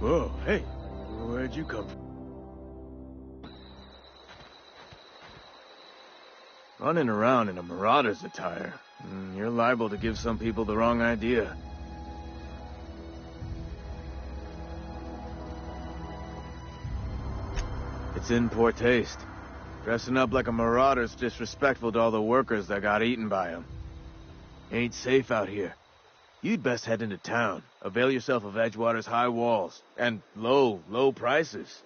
Whoa, hey, where'd you come from? Running around in a marauder's attire. You're liable to give some people the wrong idea. It's in poor taste. Dressing up like a marauder's disrespectful to all the workers that got eaten by them. Ain't safe out here. You'd best head into town. Avail yourself of Edgewater's high walls. And low prices.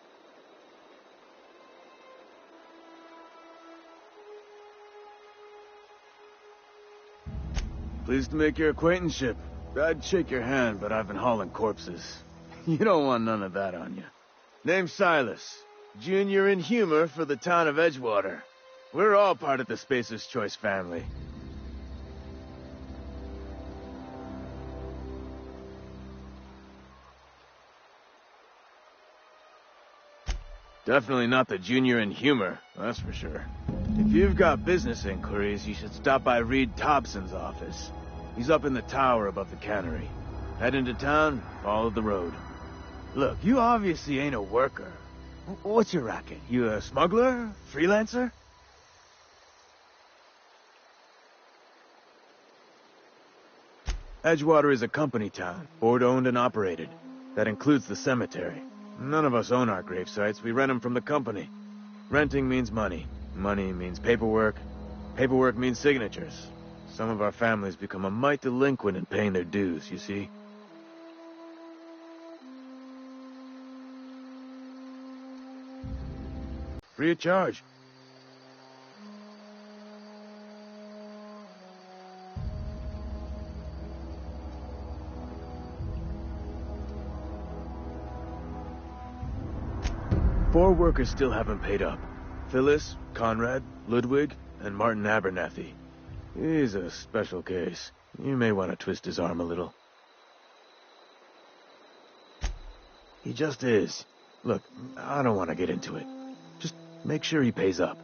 Pleased to make your acquaintanceship. I'd shake your hand, but I've been hauling corpses. You don't want none of that on you. Name's Silas. Junior in humor for the town of Edgewater. We're all part of the Spacer's Choice family. Definitely not the junior in humor, that's for sure. If you've got business inquiries, you should stop by Reed Thompson's office. He's up in the tower above the cannery. Head into town, follow the road. Look, you obviously ain't a worker. What's your racket? You a smuggler? Freelancer? Edgewater is a company town, board-owned and operated. That includes the cemetery. None of us own our grave sites, we rent them from the company. Renting means money. Money means paperwork. Paperwork means signatures. Some of our families become a mite delinquent in paying their dues, you see? Free of charge. Four workers still haven't paid up. Phyllis, Conrad, Ludwig, and Martin Abernathy. He's a special case. You may want to twist his arm a little. He just is. Look, I don't want to get into it. Just make sure he pays up.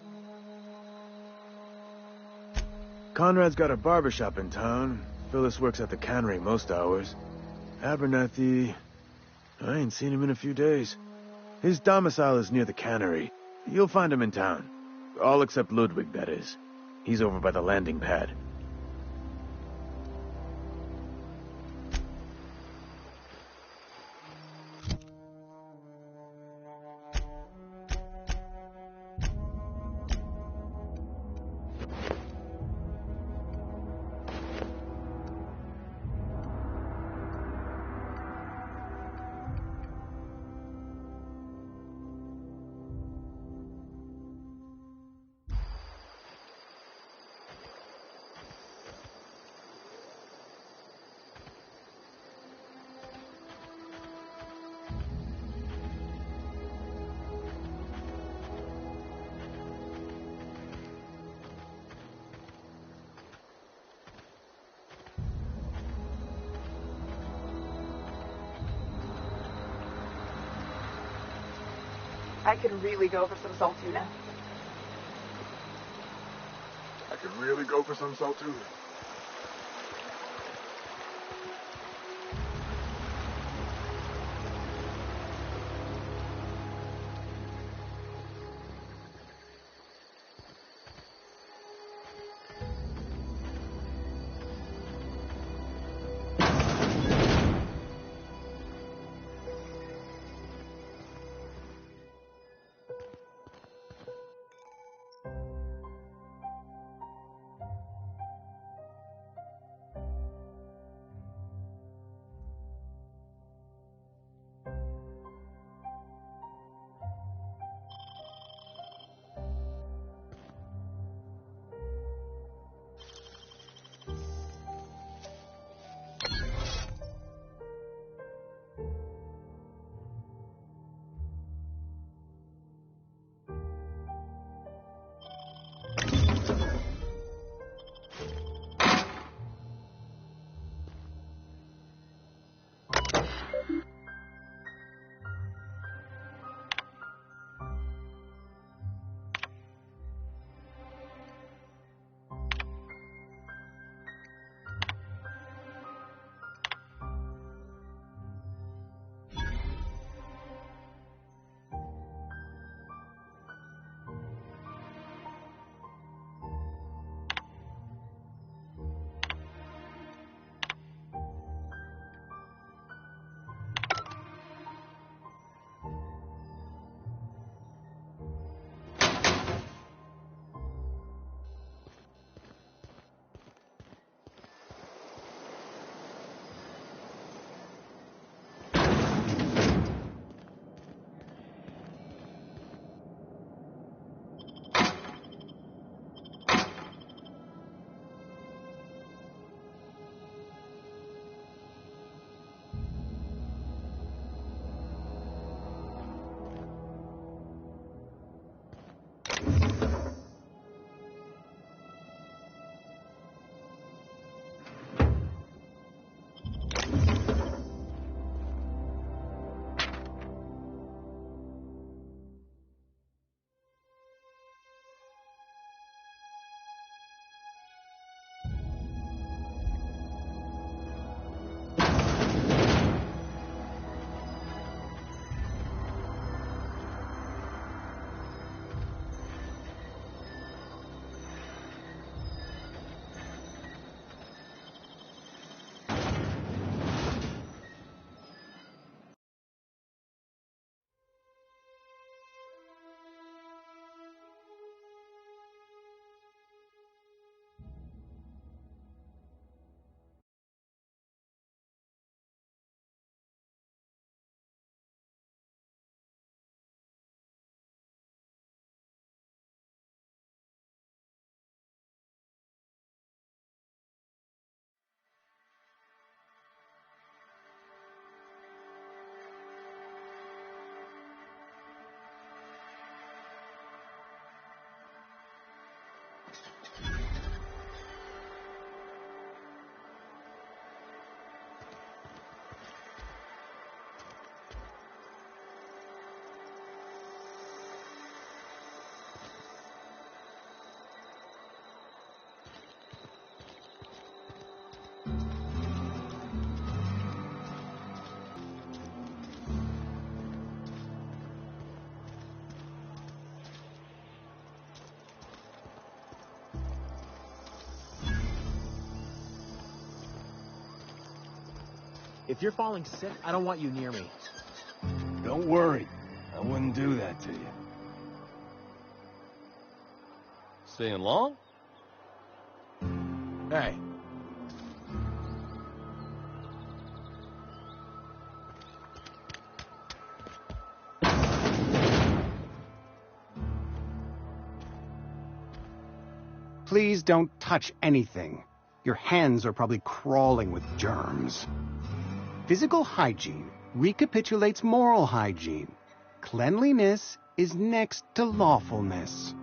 Conrad's got a barbershop in town. Phyllis works at the cannery most hours. Abernathy... I ain't seen him in a few days. His domicile is near the cannery. You'll find him in town. All except Ludwig, that is. He's over by the landing pad. I could really go for some salt tuna. I could really go for some salt tuna. If you're falling sick, I don't want you near me. Don't worry. I wouldn't do that to you. Staying long? Hey. Please don't touch anything. Your hands are probably crawling with germs. Physical hygiene recapitulates moral hygiene. Cleanliness is next to lawfulness.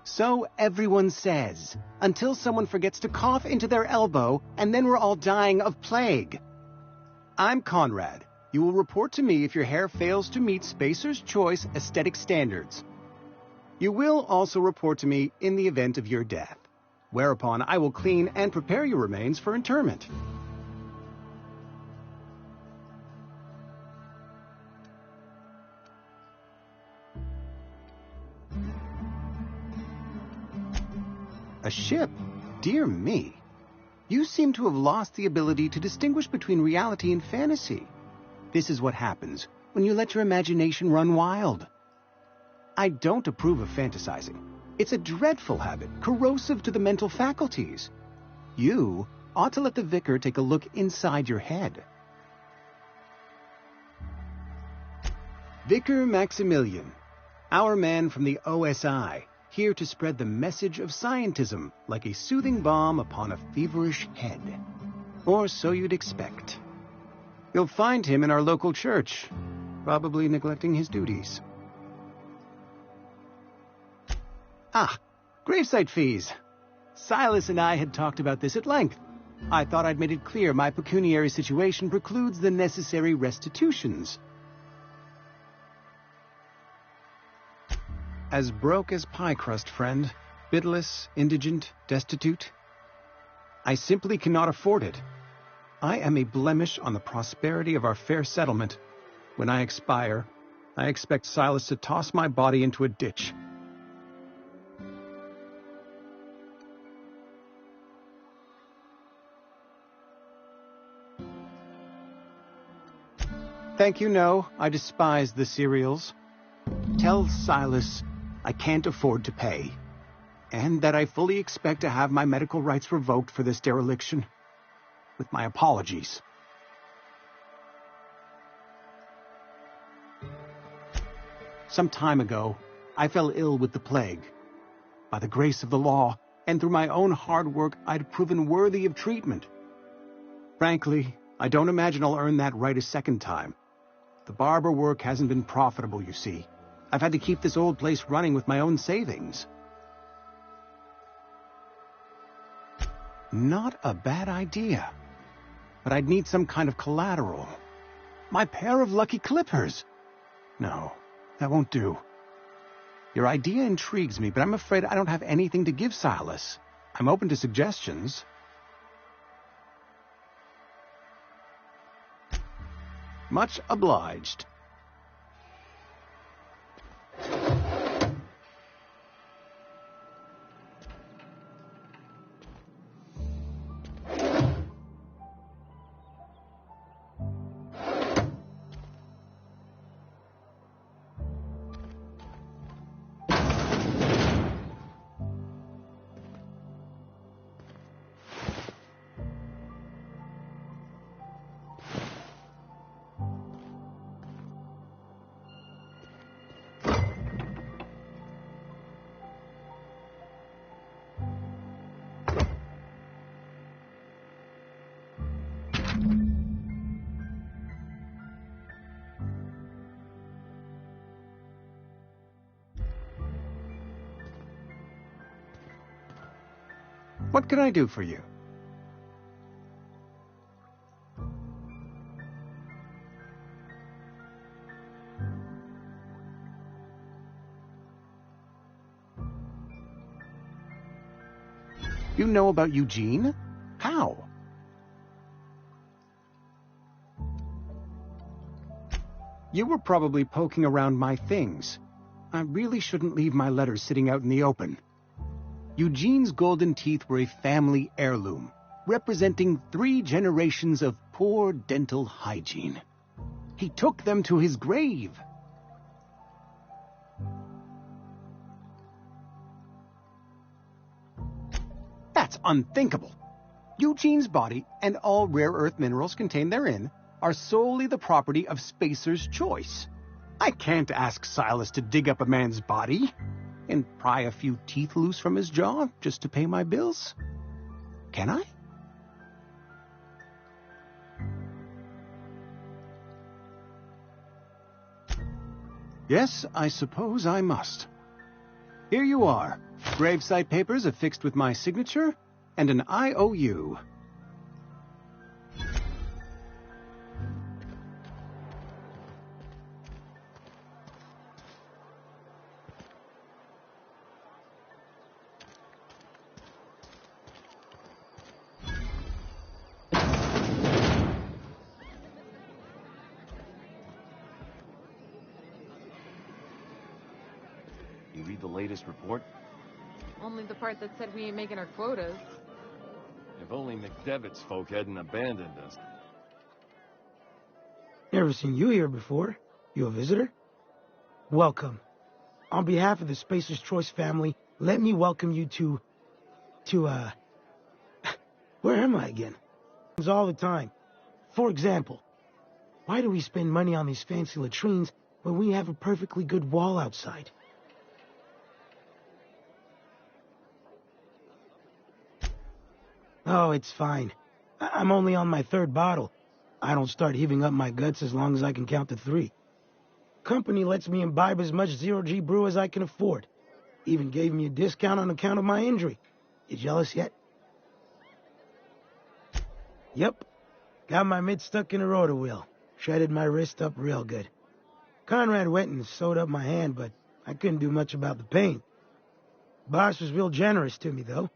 So everyone says, until someone forgets to cough into their elbow, and then we're all dying of plague. I'm Conrad. You will report to me if your hair fails to meet Spacer's Choice aesthetic standards. You will also report to me in the event of your death, whereupon I will clean and prepare your remains for interment. A ship? Dear me. You seem to have lost the ability to distinguish between reality and fantasy. This is what happens when you let your imagination run wild. I don't approve of fantasizing. It's a dreadful habit, corrosive to the mental faculties. You ought to let the vicar take a look inside your head. Vicar Maximilian, our man from the OSI, here to spread the message of scientism like a soothing balm upon a feverish head. Or so you'd expect. You'll find him in our local church, probably neglecting his duties. Ah, gravesite fees. Silas and I had talked about this at length. I thought I'd made it clear my pecuniary situation precludes the necessary restitutions. As broke as pie crust, friend. Bidless, indigent, destitute. I simply cannot afford it. I am a blemish on the prosperity of our fair settlement. When I expire, I expect Silas to toss my body into a ditch. Thank you, no. I despise the cereals. Tell Silas I can't afford to pay, and that I fully expect to have my medical rights revoked for this dereliction. With my apologies. Some time ago, I fell ill with the plague. By the grace of the law, and through my own hard work, I'd proven worthy of treatment. Frankly, I don't imagine I'll earn that right a second time. The barber work hasn't been profitable, you see. I've had to keep this old place running with my own savings. Not a bad idea. But I'd need some kind of collateral. My pair of lucky clippers. No, that won't do. Your idea intrigues me, but I'm afraid I don't have anything to give Silas. I'm open to suggestions. Much obliged. What can I do for you? You know about Eugene? How? You were probably poking around my things. I really shouldn't leave my letters sitting out in the open. Eugene's golden teeth were a family heirloom, representing 3 generations of poor dental hygiene. He took them to his grave. That's unthinkable. Eugene's body and all rare earth minerals contained therein are solely the property of Spacer's Choice. I can't ask Silas to dig up a man's body and pry a few teeth loose from his jaw just to pay my bills. Can I? Yes, I suppose I must. Here you are. Gravesite papers affixed with my signature and an IOU. You read the latest report? Only the part that said we ain't making our quotas. If only McDevitt's folk hadn't abandoned us. Never seen you here before. You a visitor? Welcome. On behalf of the Spacer's Choice family, let me welcome you to where am I again? All the time. For example, why do we spend money on these fancy latrines when we have a perfectly good wall outside? Oh, it's fine. I'm only on my 3rd bottle. I don't start heaving up my guts as long as I can count to 3. Company lets me imbibe as much zero-G brew as I can afford. Even gave me a discount on account of my injury. You jealous yet? Yep. Got my mitt stuck in a rotor wheel. Shredded my wrist up real good. Conrad went and sewed up my hand, but I couldn't do much about the pain. Boss was real generous to me, though.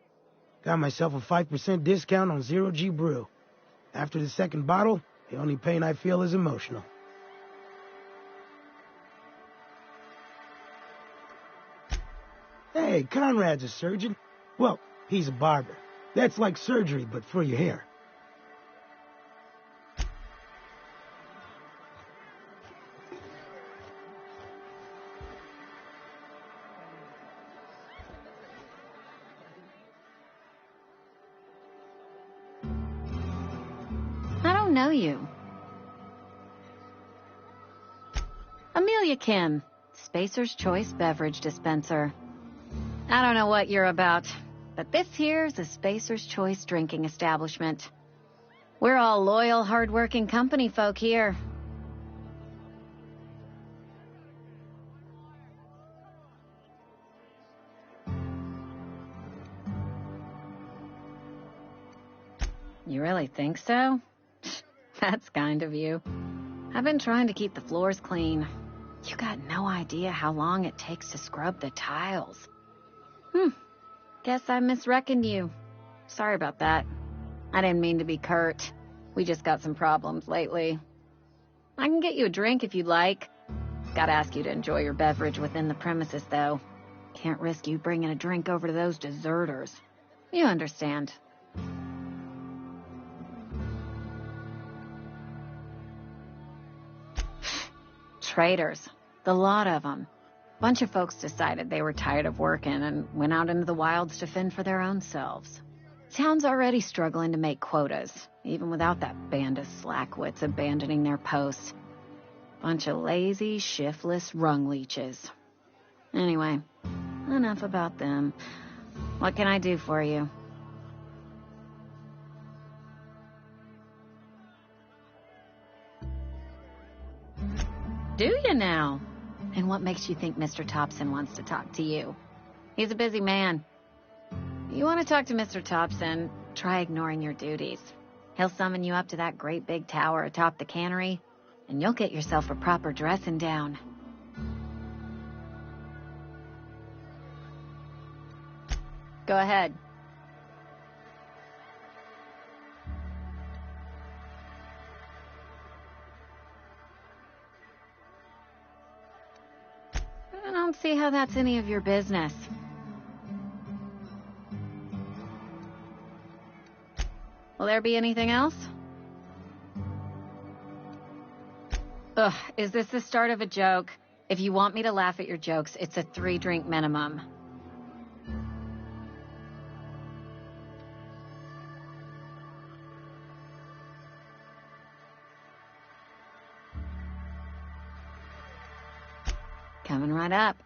Got myself a 5% discount on zero-G brew. After the 2nd bottle, the only pain I feel is emotional. Hey, Conrad's a surgeon. Well, he's a barber. That's like surgery, but for your hair. Know you. Amelia Kim, Spacer's Choice beverage dispenser. I don't know what you're about, but this here's a Spacer's Choice drinking establishment. We're all loyal, hard-working company folk here. You really think so? That's kind of you. I've been trying to keep the floors clean. You got no idea how long it takes to scrub the tiles. Guess I misreckoned you. Sorry about that. I didn't mean to be curt. We just got some problems lately. I can get you a drink if you'd like. Gotta ask you to enjoy your beverage within the premises, though. Can't risk you bringing a drink over to those deserters. You understand. Traitors. The lot of them. Bunch of folks decided they were tired of working and went out into the wilds to fend for their own selves. Town's already struggling to make quotas, even without that band of slackwits abandoning their posts. Bunch of lazy, shiftless rung leeches. Anyway, enough about them. What can I do for you? Do you now? And what makes you think Mr. Thompson wants to talk to you? He's a busy man. You want to talk to Mr. Thompson, try ignoring your duties. He'll summon you up to that great big tower atop the cannery, and you'll get yourself a proper dressing down. Go ahead. I don't see how that's any of your business. Will there be anything else? Ugh, is this the start of a joke? If you want me to laugh at your jokes, it's a 3-drink minimum. Coming right up.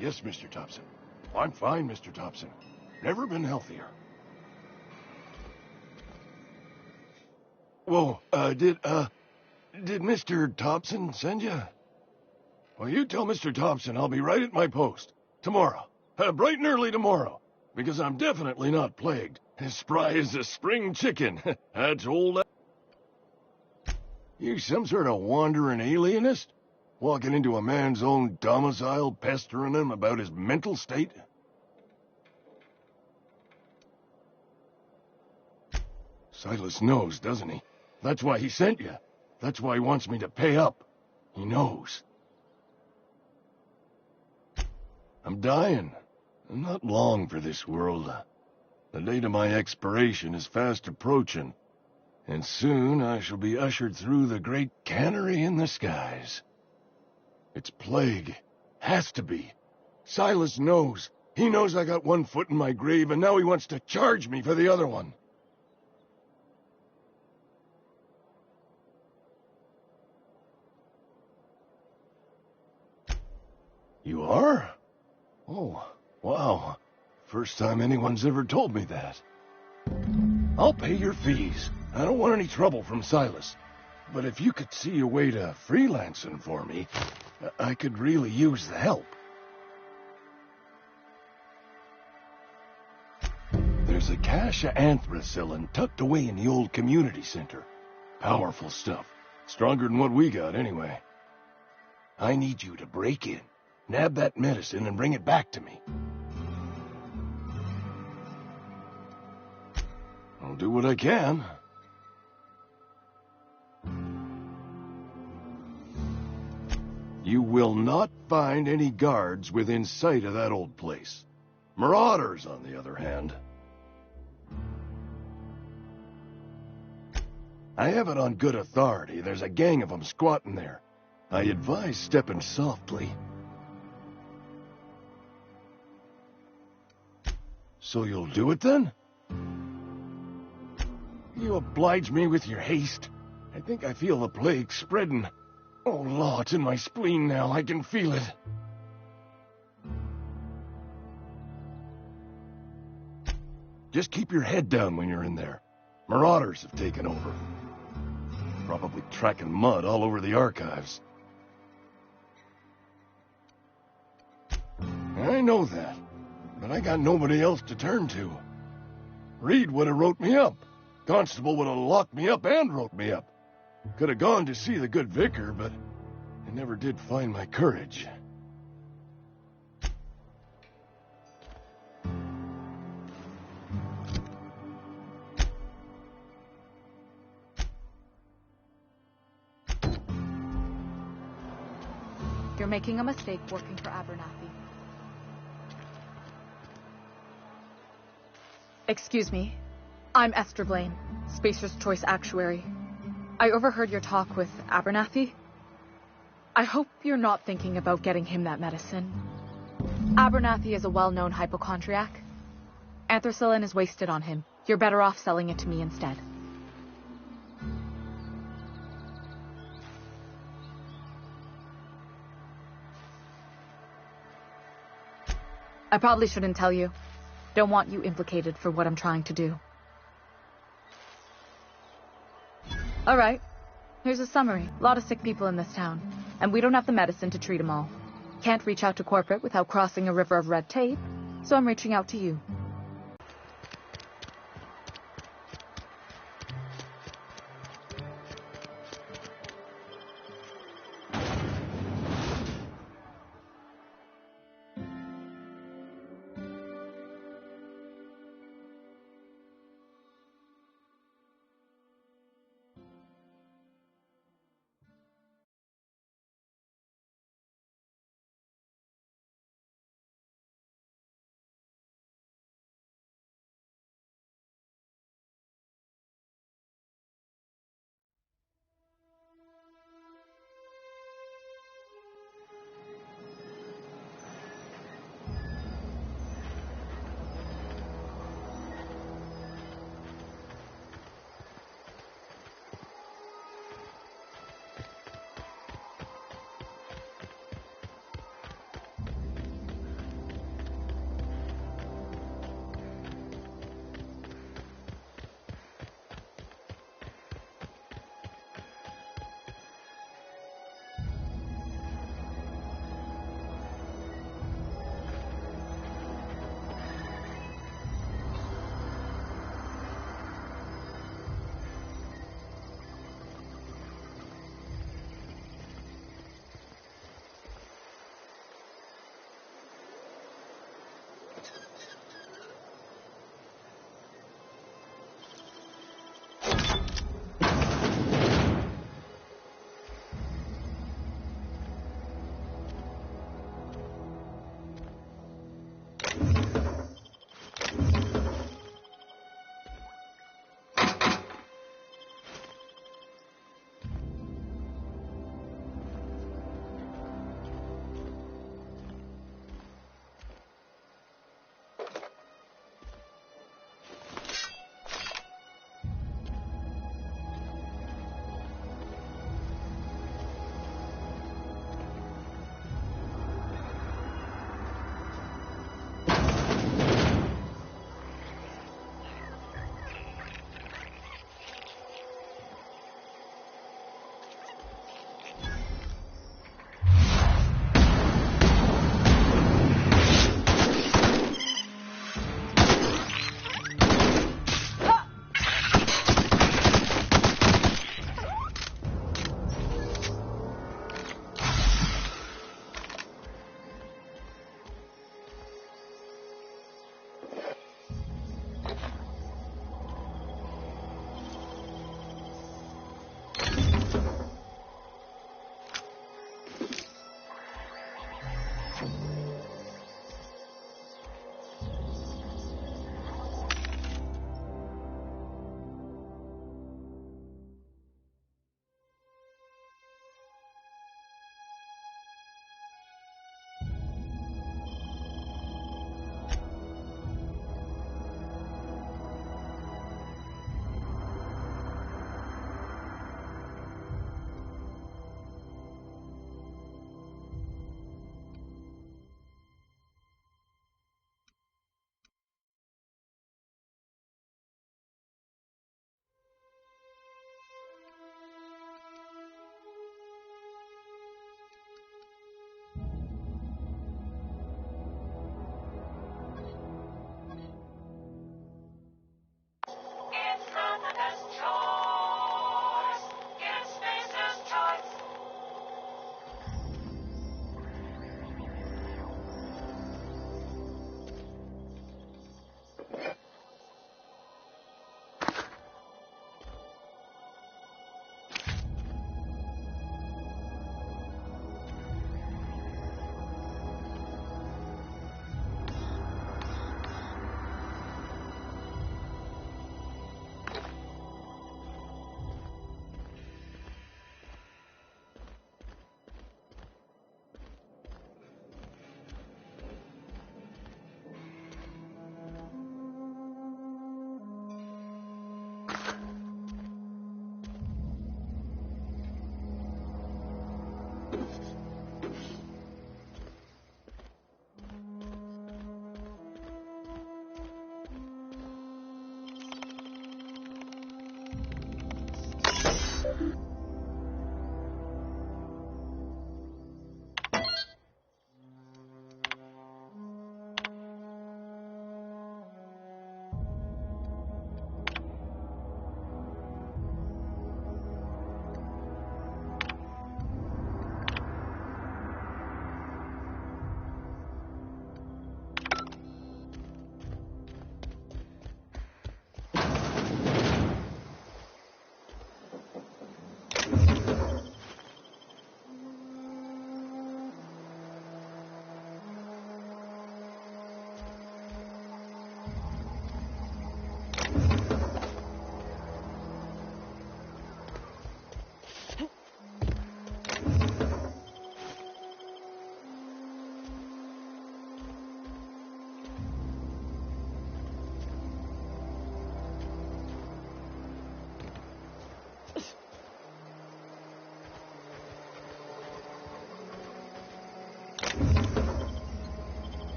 Yes, Mr. Thompson. I'm fine, Mr. Thompson. Never been healthier. Whoa, did Mr. Thompson send you? Well, you tell Mr. Thompson I'll be right at my post. Tomorrow. Bright and early tomorrow. Because I'm definitely not plagued. As spry as a spring chicken. That's old... You some sort of wandering alienist? Walking into a man's own domicile, pestering him about his mental state? Silas knows, doesn't he? That's why he sent you. That's why he wants me to pay up. He knows. I'm dying. Not long for this world. The date of my expiration is fast approaching, and soon I shall be ushered through the great cannery in the skies. It's plague. Has to be. Silas knows. He knows I got one foot in my grave, and now he wants to charge me for the other one. You are? Oh, wow. First time anyone's ever told me that. I'll pay your fees. I don't want any trouble from Silas. But if you could see a way to freelancing for me, I could really use the help. There's a cache of anthracillin tucked away in the old community center. Powerful stuff. Stronger than what we got, anyway. I need you to break in, nab that medicine, and bring it back to me. I'll do what I can. You will not find any guards within sight of that old place. Marauders, on the other hand. I have it on good authority. There's a gang of them squatting there. I advise stepping softly. So you'll do it then? You oblige me with your haste. I think I feel the plague spreading. Oh, Law, it's in my spleen now. I can feel it. Just keep your head down when you're in there. Marauders have taken over. Probably tracking mud all over the archives. I know that, but I got nobody else to turn to. Reed would have wrote me up. Constable would have locked me up and wrote me up. Could have gone to see the good vicar, but I never did find my courage. You're making a mistake working for Abernathy. Excuse me. I'm Esther Blaine, Spacer's Choice Actuary. I overheard your talk with Abernathy. I hope you're not thinking about getting him that medicine. Abernathy is a well-known hypochondriac. Anthracillin is wasted on him. You're better off selling it to me instead. I probably shouldn't tell you. Don't want you implicated for what I'm trying to do. Alright, here's a summary. A lot of sick people in this town, and we don't have the medicine to treat them all. Can't reach out to corporate without crossing a river of red tape, so I'm reaching out to you.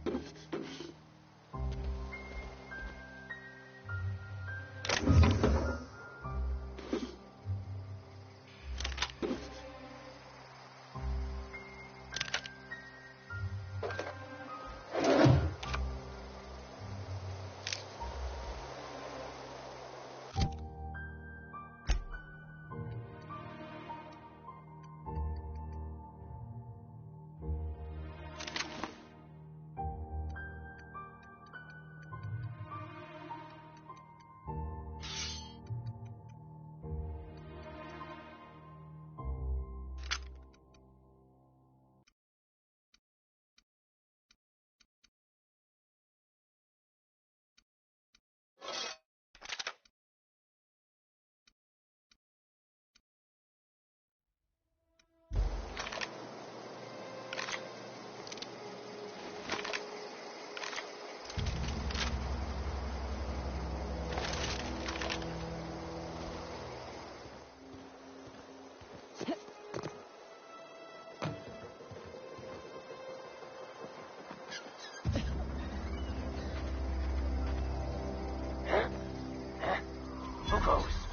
Who goes?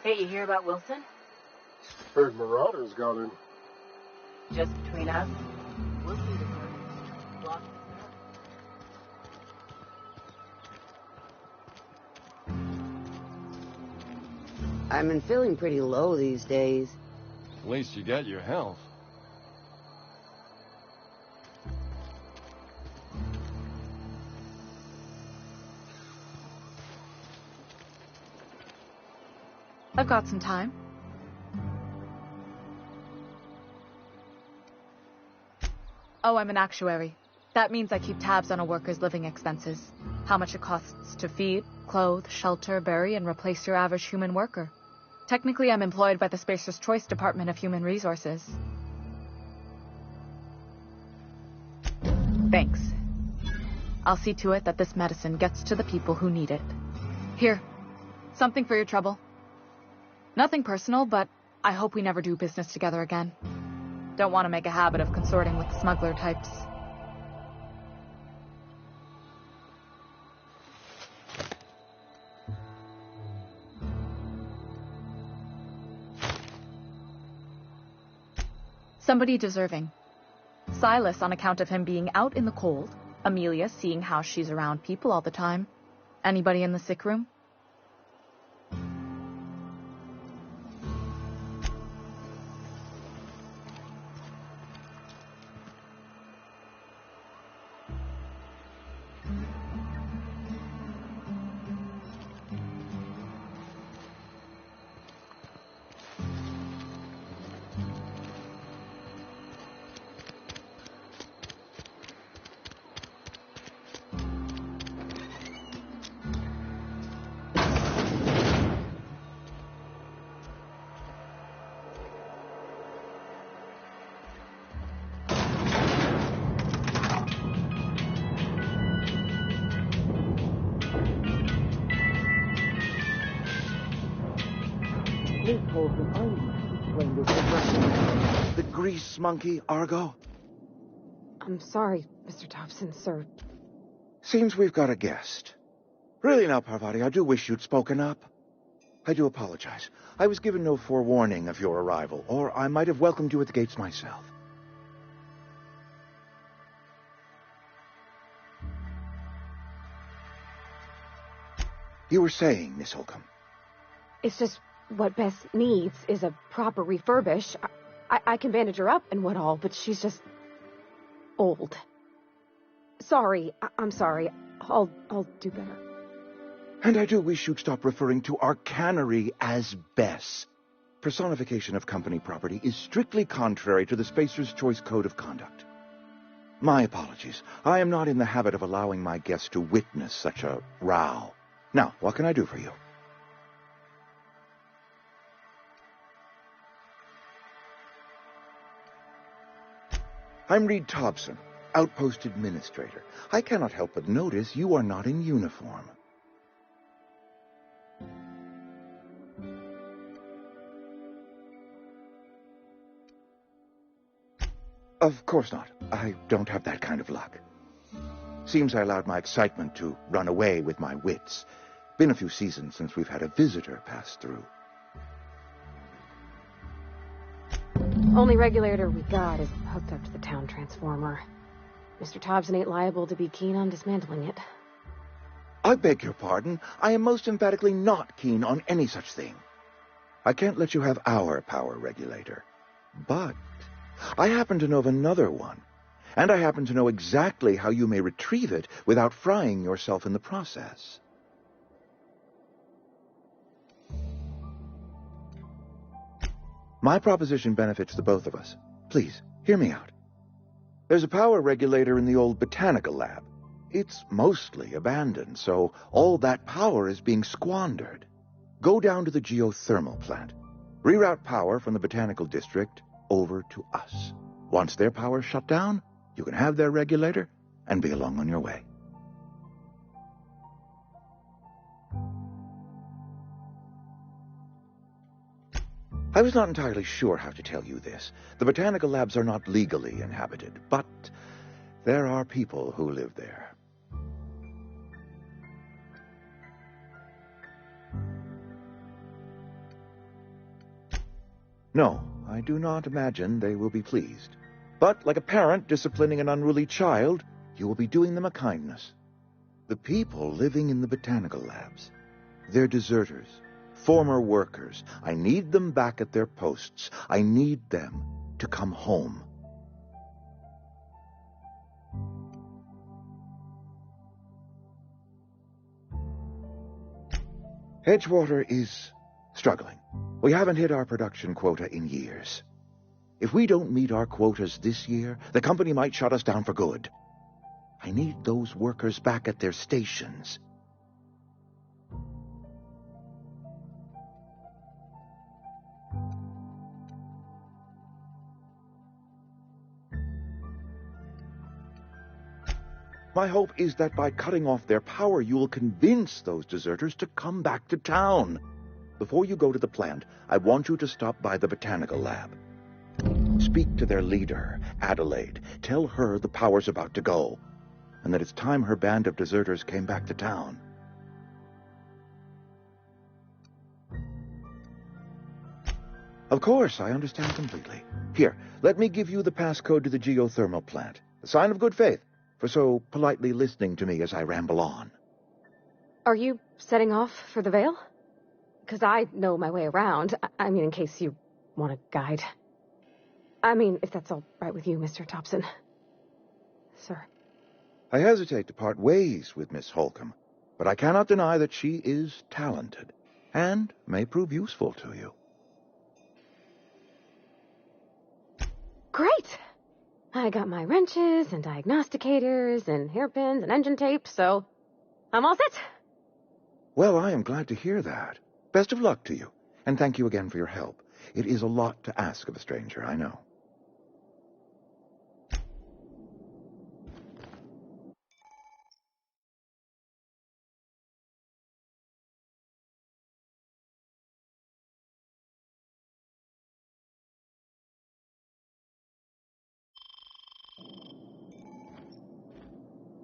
Hey, you hear about Wilson? Heard Marauders got in. Just between us, we'll see the court. Block. I've been feeling pretty low these days. At least you got your health. I've got some time. Oh, I'm an actuary. That means I keep tabs on a worker's living expenses. How much it costs to feed, clothe, shelter, bury, and replace your average human worker. Technically, I'm employed by the Spacer's Choice Department of Human Resources. Thanks. I'll see to it that this medicine gets to the people who need it. Here, something for your trouble. Nothing personal, but I hope we never do business together again. Don't want to make a habit of consorting with smuggler types. Somebody deserving. Silas on account of him being out in the cold. Amelia seeing how she's around people all the time. Anybody in the sick room? The grease monkey, Argo? I'm sorry, Mr. Thompson, sir. Seems we've got a guest. Really now, Parvati, I do wish you'd spoken up. I do apologize. I was given no forewarning of your arrival, or I might have welcomed you at the gates myself. You were saying, Miss Holcomb. It's just what Bess needs is a proper refurbish. I can bandage her up and what all, but she's just old. Sorry, I'm sorry. I'll do better. And I do wish you'd stop referring to our cannery as Bess. Personification of company property is strictly contrary to the Spacer's Choice Code of Conduct. My apologies. I am not in the habit of allowing my guests to witness such a row. Now, what can I do for you? I'm Reed Thompson, Outpost Administrator. I cannot help but notice you are not in uniform. Of course not. I don't have that kind of luck. Seems I allowed my excitement to run away with my wits. Been a few seasons since we've had a visitor pass through. Only regulator we got is hooked up to the town transformer. Mr. Thompson ain't liable to be keen on dismantling it. I beg your pardon. I am most emphatically not keen on any such thing. I can't let you have our power regulator. But I happen to know of another one. And I happen to know exactly how you may retrieve it without frying yourself in the process. My proposition benefits the both of us. Please, hear me out. There's a power regulator in the old botanical lab. It's mostly abandoned, so all that power is being squandered. Go down to the geothermal plant. Reroute power from the botanical district over to us. Once their power's shut down, you can have their regulator and be along on your way. I was not entirely sure how to tell you this. The botanical labs are not legally inhabited, but there are people who live there. No, I do not imagine they will be pleased. But like a parent disciplining an unruly child, you will be doing them a kindness. The people living in the botanical labs, they're deserters, former workers. I need them back at their posts. I need them to come home. Edgewater is struggling. We haven't hit our production quota in years. If we don't meet our quotas this year, the company might shut us down for good. I need those workers back at their stations. My hope is that by cutting off their power, you will convince those deserters to come back to town. Before you go to the plant, I want you to stop by the botanical lab. Speak to their leader, Adelaide. Tell her the power's about to go, and that it's time her band of deserters came back to town. Of course, I understand completely. Here, let me give you the passcode to the geothermal plant. A sign of good faith for so politely listening to me as I ramble on. Are you setting off for the Vale? Because I know my way around. I mean, in case you want a guide. I mean, if that's all right with you, Mr. Thompson. Sir. I hesitate to part ways with Miss Holcomb, but I cannot deny that she is talented and may prove useful to you. Great! I got my wrenches and diagnosticators and hairpins and engine tape, so I'm all set. Well, I am glad to hear that. Best of luck to you, and thank you again for your help. It is a lot to ask of a stranger, I know.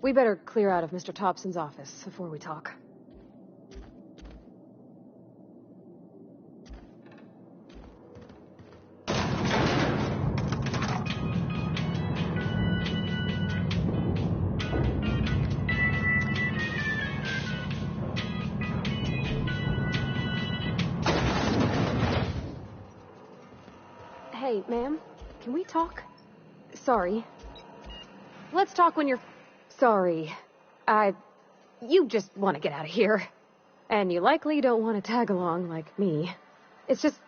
We better clear out of Mr. Thompson's office before we talk. Hey, ma'am, can we talk? Sorry. Let's talk when you're... Sorry. You just want to get out of here. And you likely don't want to tag along like me. It's just...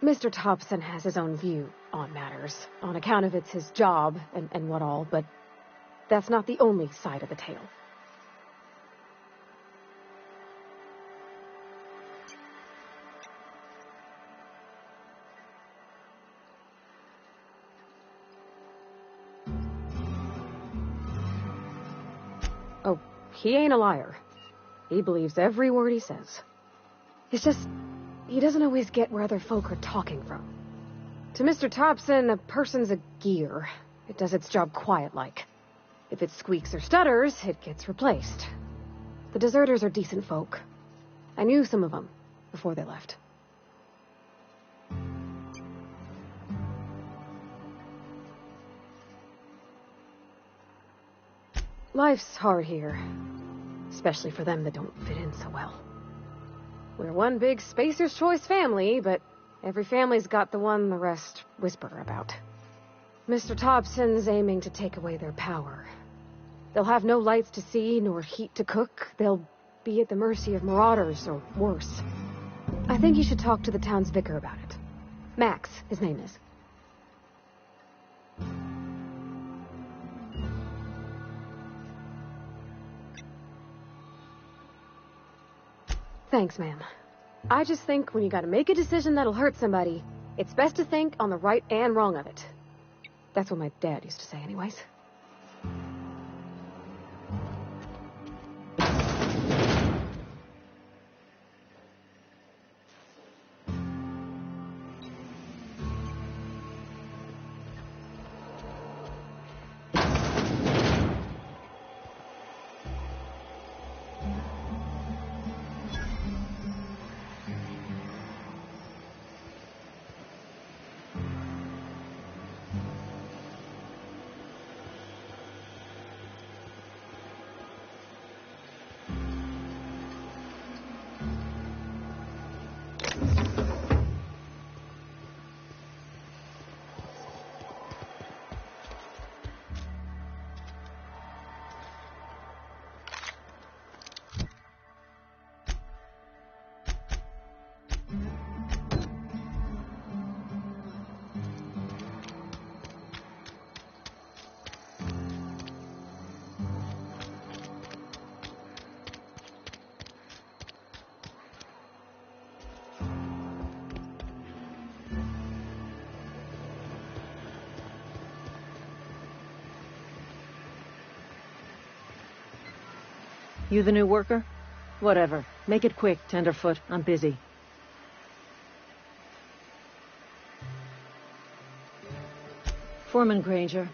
Mr. Thompson has his own view on matters, on account of it's his job and what all, but that's not the only side of the tale. Oh, he ain't a liar. He believes every word he says. It's just, he doesn't always get where other folk are talking from. To Mr. Thompson, a person's a gear. It does its job quiet-like. If it squeaks or stutters, it gets replaced. The deserters are decent folk. I knew some of them before they left. Life's hard here, especially for them that don't fit in so well. We're one big Spacer's Choice family, but every family's got the one the rest whisper about. Mr. Thompson's aiming to take away their power. They'll have no lights to see, nor heat to cook. They'll be at the mercy of marauders, or worse. I think you should talk to the town's vicar about it. Max, his name is. Thanks, ma'am. I just think when you gotta make a decision that'll hurt somebody, it's best to think on the right and wrong of it. That's what my dad used to say anyways. You the new worker? Whatever. Make it quick, Tenderfoot. I'm busy. Foreman Granger,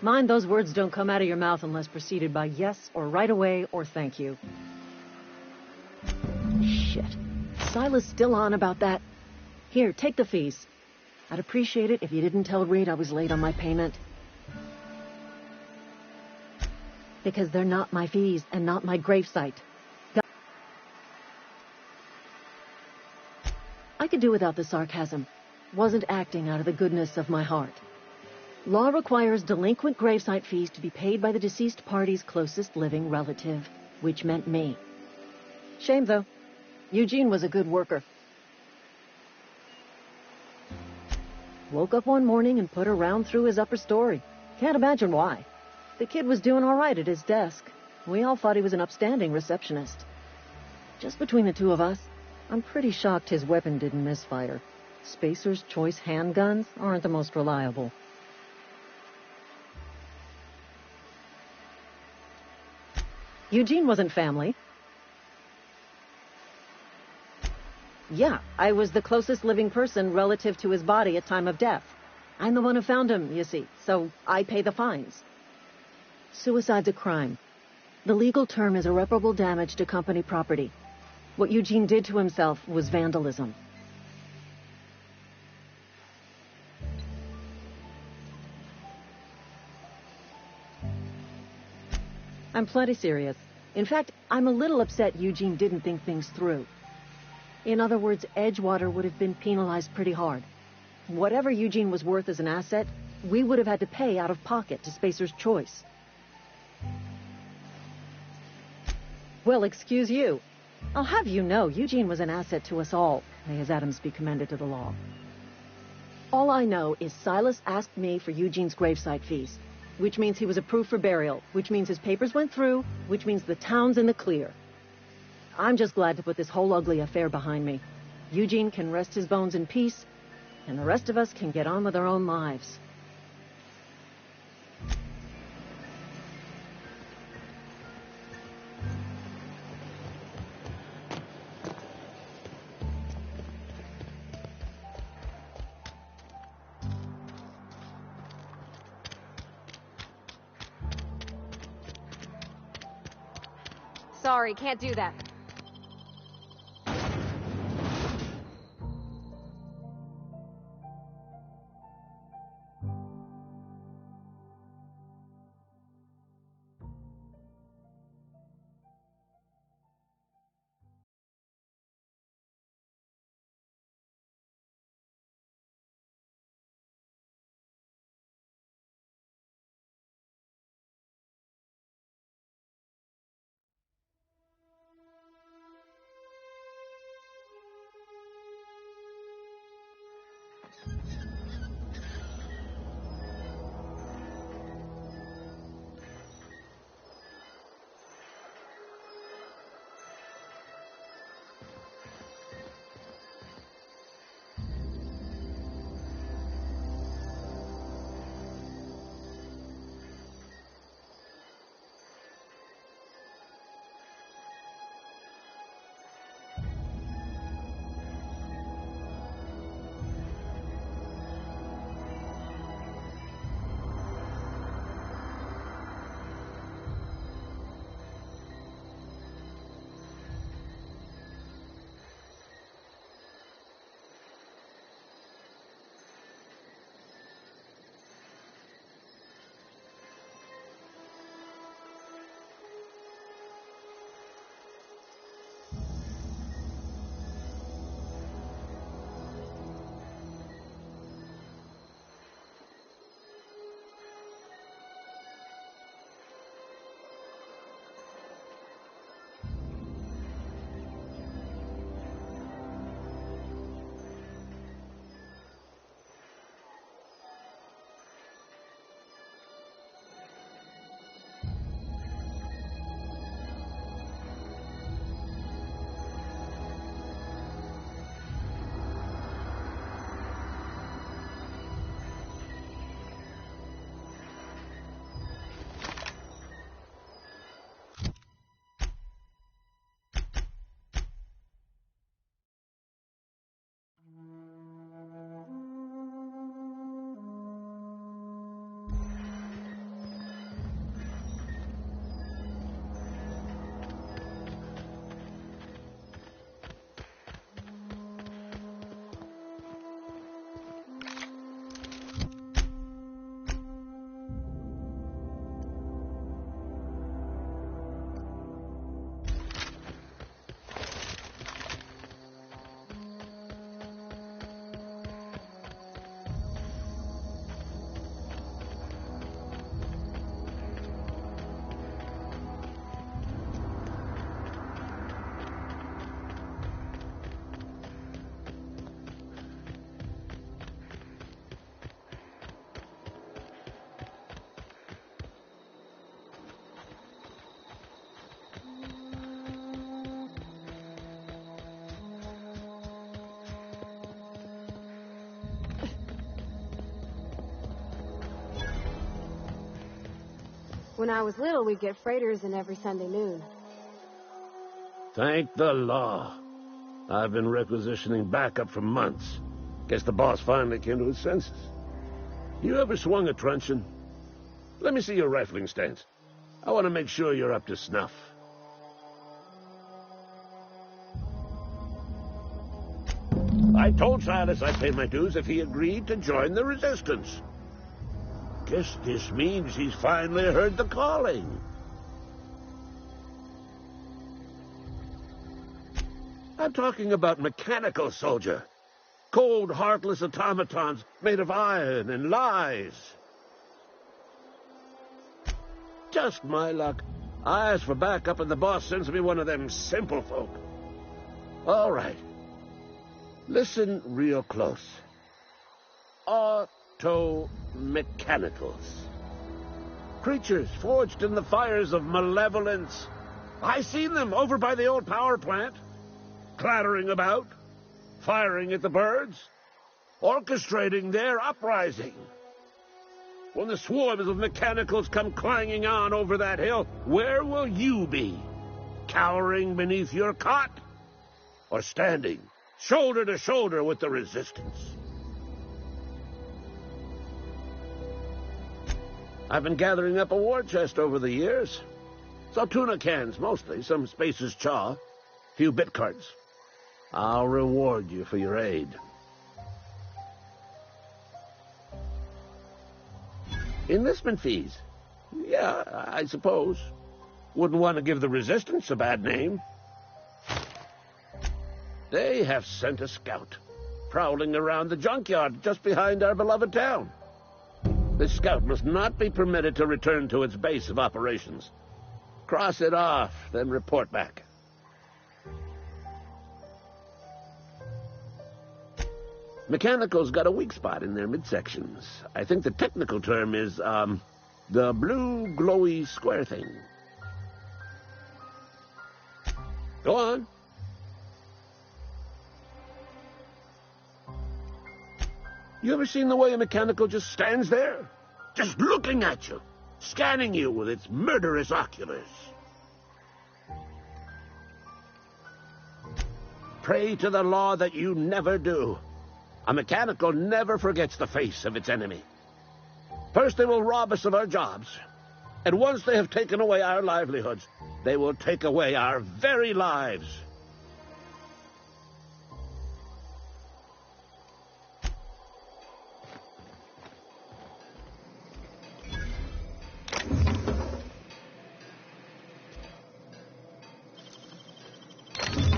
mind those words don't come out of your mouth unless preceded by yes or right away or thank you. Shit. Silas still on about that? Here, take the fees. I'd appreciate it if you didn't tell Reed I was late on my payment. Because they're not my fees and not my gravesite. I could do without the sarcasm. Wasn't acting out of the goodness of my heart. Law requires delinquent gravesite fees to be paid by the deceased party's closest living relative, which meant me. Shame, though. Eugene was a good worker. Woke up one morning and put a round through his upper story. Can't imagine why. The kid was doing all right at his desk. We all thought he was an upstanding receptionist. Just between the two of us, I'm pretty shocked his weapon didn't misfire. Spacer's Choice handguns aren't the most reliable. Eugene wasn't family. Yeah, I was the closest living person relative to his body at time of death. I'm the one who found him, you see, so I pay the fines. Suicide's a crime. The legal term is irreparable damage to company property. What Eugene did to himself was vandalism. I'm plenty serious. In fact, I'm a little upset Eugene didn't think things through. In other words, Edgewater would have been penalized pretty hard. Whatever Eugene was worth as an asset, we would have had to pay out of pocket to Spacer's Choice. Well, excuse you. I'll have you know, Eugene was an asset to us all. May his atoms be commended to the law. All I know is Silas asked me for Eugene's gravesite fees, which means he was approved for burial, which means his papers went through, which means the town's in the clear. I'm just glad to put this whole ugly affair behind me. Eugene can rest his bones in peace, and the rest of us can get on with our own lives. Sorry, can't do that. When I was little, we'd get freighters in every Sunday noon. Thank the law. I've been requisitioning backup for months. Guess the boss finally came to his senses. You ever swung a truncheon? Let me see your rifling stance. I want to make sure you're up to snuff. I told Silas I'd pay my dues if he agreed to join the resistance. Guess this means he's finally heard the calling. I'm talking about mechanical soldier. Cold, heartless automatons made of iron and lies. Just my luck. I ask for backup and the boss sends me one of them simple folk. All right. Listen real close. Auto-mechanicals. Creatures forged in the fires of malevolence. I seen them over by the old power plant. Clattering about, firing at the birds, orchestrating their uprising. When the swarms of mechanicals come clanging on over that hill, where will you be? Cowering beneath your cot? Or standing, shoulder to shoulder with the resistance? I've been gathering up a war chest over the years. So tuna cans, mostly, some Spacer's chaw, few bit cards. I'll reward you for your aid. Enlistment fees. Yeah, I suppose. Wouldn't want to give the resistance a bad name. They have sent a scout, prowling around the junkyard just behind our beloved town. This scout must not be permitted to return to its base of operations. Cross it off, then report back. Mechanicals got a weak spot in their midsections. I think the technical term is, the blue glowy square thing. Go on. You ever seen the way a mechanical just stands there? Just looking at you, scanning you with its murderous oculars. Pray to the law that you never do. A mechanical never forgets the face of its enemy. First they will rob us of our jobs, and once they have taken away our livelihoods, they will take away our very lives.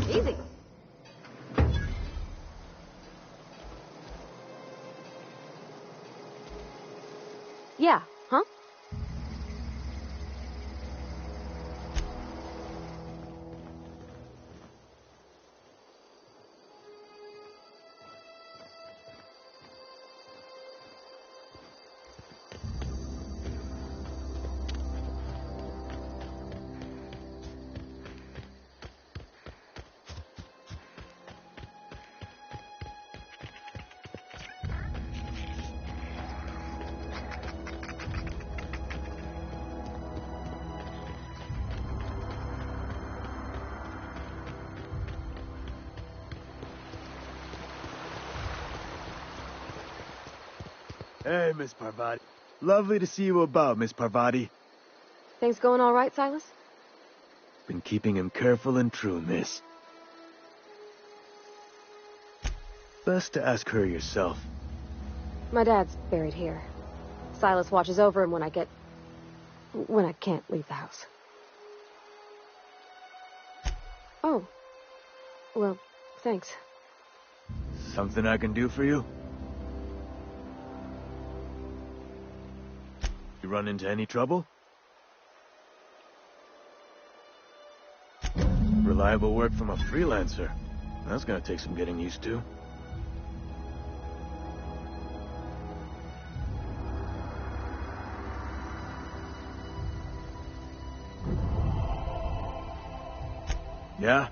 Easy. Yeah, huh? Hey, Miss Parvati. Lovely to see you about, Miss Parvati. Things going all right, Silas? Been keeping him careful and true, miss. Best to ask her yourself. My dad's buried here. Silas watches over him when I can't leave the house. Oh. Well, thanks. Something I can do for you? You run into any trouble? Reliable work from a freelancer. That's gonna take some getting used to. Yeah?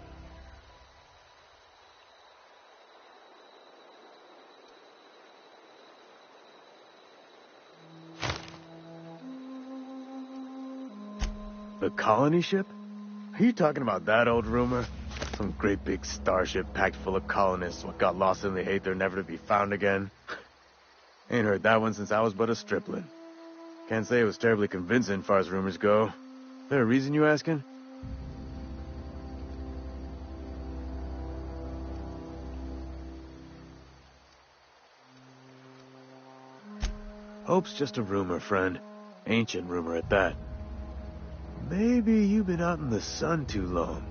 The colony ship? Are you talking about that old rumor? Some great big starship packed full of colonists what got lost in the aether never to be found again? Ain't heard that one since I was but a stripling. Can't say it was terribly convincing far as rumors go. There a reason you asking? Hope's just a rumor, friend. Ancient rumor at that. Maybe you've been out in the sun too long.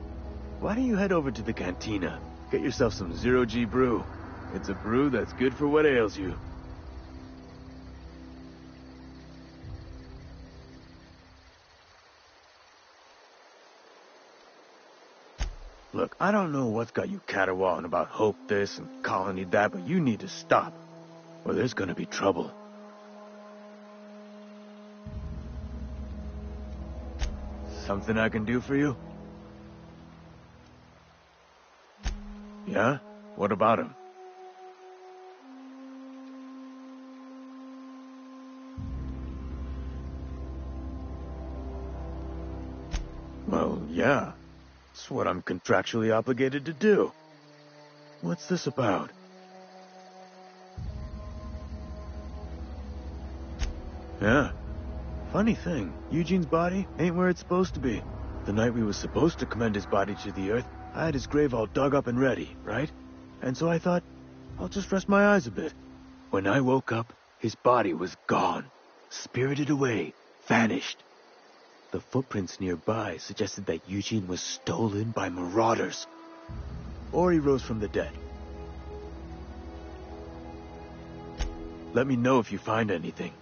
Why don't you head over to the cantina? Get yourself some zero-G brew. It's a brew that's good for what ails you. Look, I don't know what's got you caterwauling about Hope this and Colony that, but you need to stop, or there's gonna be trouble. Something I can do for you? Yeah? What about him? Well, yeah. It's what I'm contractually obligated to do. What's this about? Yeah. Funny thing, Eugene's body ain't where it's supposed to be. The night we was supposed to commend his body to the earth, I had his grave all dug up and ready, right? And so I thought, I'll just rest my eyes a bit. When I woke up, his body was gone. Spirited away. Vanished. The footprints nearby suggested that Eugene was stolen by marauders. Or he rose from the dead. Let me know if you find anything.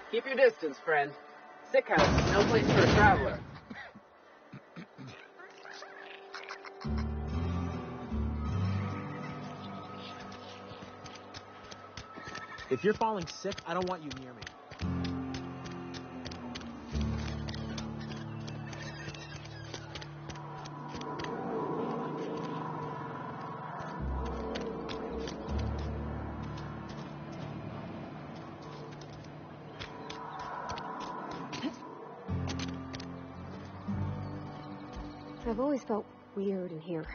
Keep your distance, friend. Sick house is no place for a traveler. If you're falling sick, I don't want you near me. I've always felt weird in here.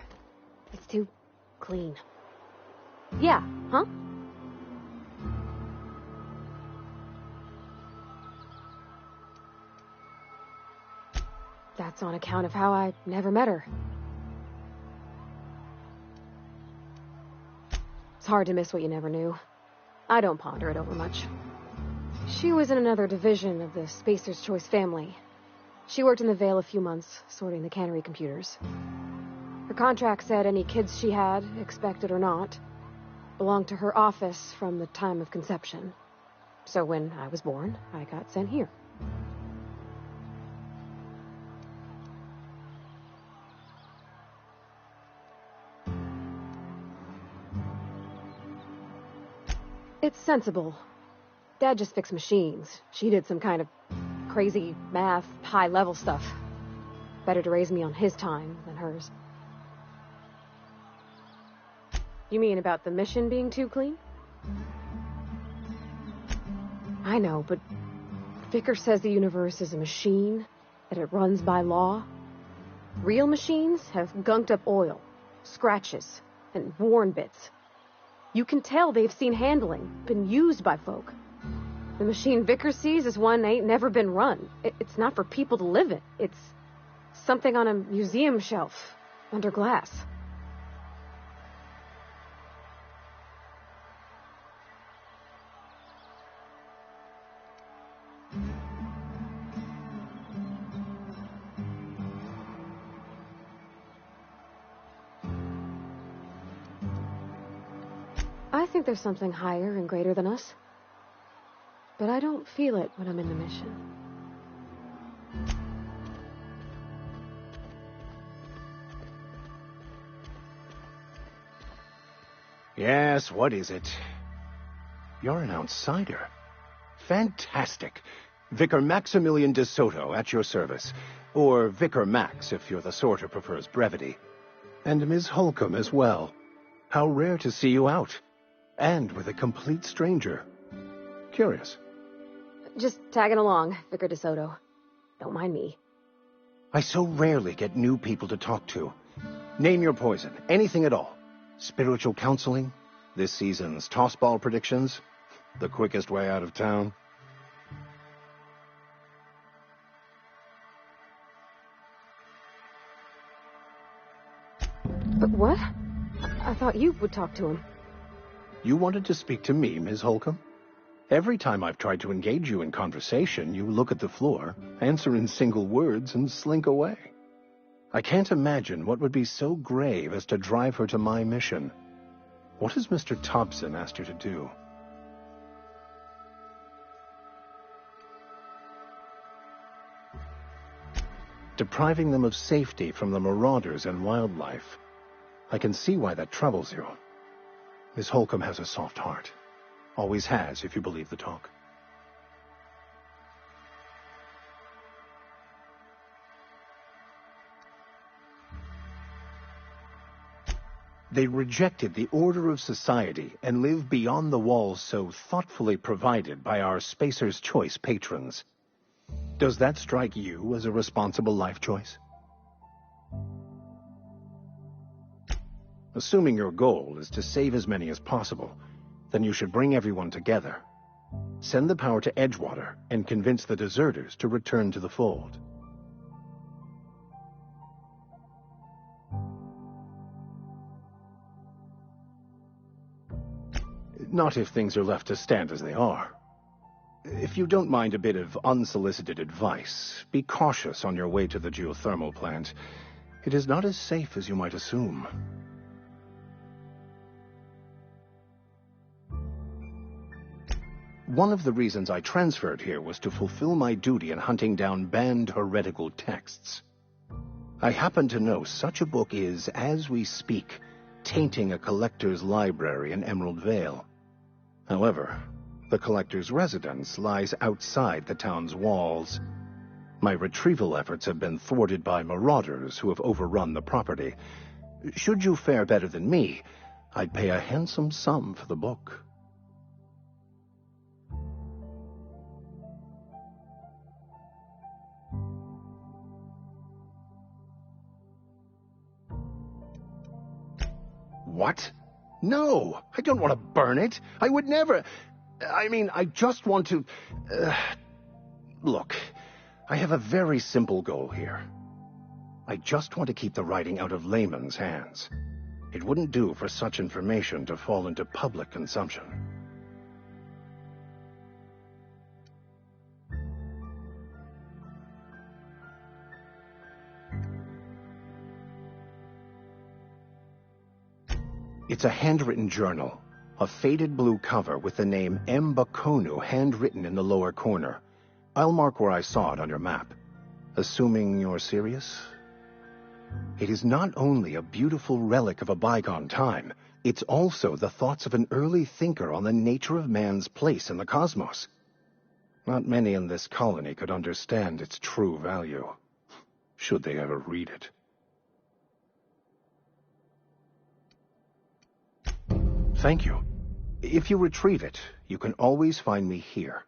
It's too clean. Yeah, huh? That's on account of how I never met her. It's hard to miss what you never knew. I don't ponder it over much. She was in another division of the Spacer's Choice family. She worked in the Vale a few months, sorting the cannery computers. Her contract said any kids she had, expected or not, belonged to her office from the time of conception. So when I was born, I got sent here. It's sensible. Dad just fixed machines. She did some kind of crazy math, high-level stuff. Better to raise me on his time than hers. You mean about the mission being too clean? I know, but Vicker says the universe is a machine, that it runs by law. Real machines have gunked up oil, scratches, and worn bits. You can tell they've seen handling, been used by folk. The machine Vickers sees is one ain't never been run. It's not for people to live in. It's something on a museum shelf, under glass. I think there's something higher and greater than us. But I don't feel it when I'm in the mission. Yes, what is it? You're an outsider. Fantastic. Vicar Maximilian de Soto, at your service. Or Vicar Max, if you're the sort who prefers brevity. And Ms. Holcomb as well. How rare to see you out. And with a complete stranger. Curious. Just tagging along, Vicar de Soto. Don't mind me. I so rarely get new people to talk to. Name your poison, anything at all. Spiritual counseling, this season's tossball predictions, the quickest way out of town. But what? I thought you would talk to him. You wanted to speak to me, Ms. Holcomb? Every time I've tried to engage you in conversation, you look at the floor, answer in single words, and slink away. I can't imagine what would be so grave as to drive her to my mission. What has Mr. Thompson asked her to do? Depriving them of safety from the marauders and wildlife. I can see why that troubles you. Miss Holcomb has a soft heart. Always has, if you believe the talk. They rejected the order of society and live beyond the walls so thoughtfully provided by our Spacer's Choice patrons. Does that strike you as a responsible life choice? Assuming your goal is to save as many as possible, then you should bring everyone together. Send the power to Edgewater and convince the deserters to return to the fold. Not if things are left to stand as they are. If you don't mind a bit of unsolicited advice, be cautious on your way to the geothermal plant. It is not as safe as you might assume. One of the reasons I transferred here was to fulfill my duty in hunting down banned heretical texts. I happen to know such a book is, as we speak, tainting a collector's library in Emerald Vale. However, the collector's residence lies outside the town's walls. My retrieval efforts have been thwarted by marauders who have overrun the property. Should you fare better than me, I'd pay a handsome sum for the book. What? No, I don't want to burn it. I would never... I mean, I just want to... Look, I have a very simple goal here. I just want to keep the writing out of layman's hands. It wouldn't do for such information to fall into public consumption. It's a handwritten journal, a faded blue cover with the name M. Bakonu handwritten in the lower corner. I'll mark where I saw it on your map. Assuming you're serious? It is not only a beautiful relic of a bygone time, it's also the thoughts of an early thinker on the nature of man's place in the cosmos. Not many in this colony could understand its true value, should they ever read it. Thank you. If you retrieve it, you can always find me here.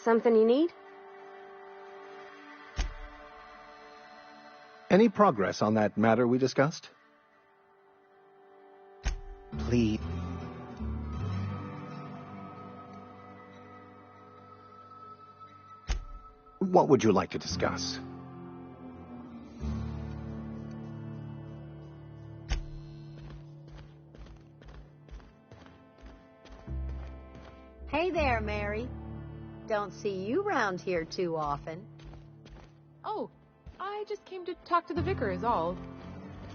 Something you need? Any progress on that matter we discussed? Please. What would you like to discuss? Hey there, Mary. Don't see you round here too often. Oh, I just came to talk to the vicar is all.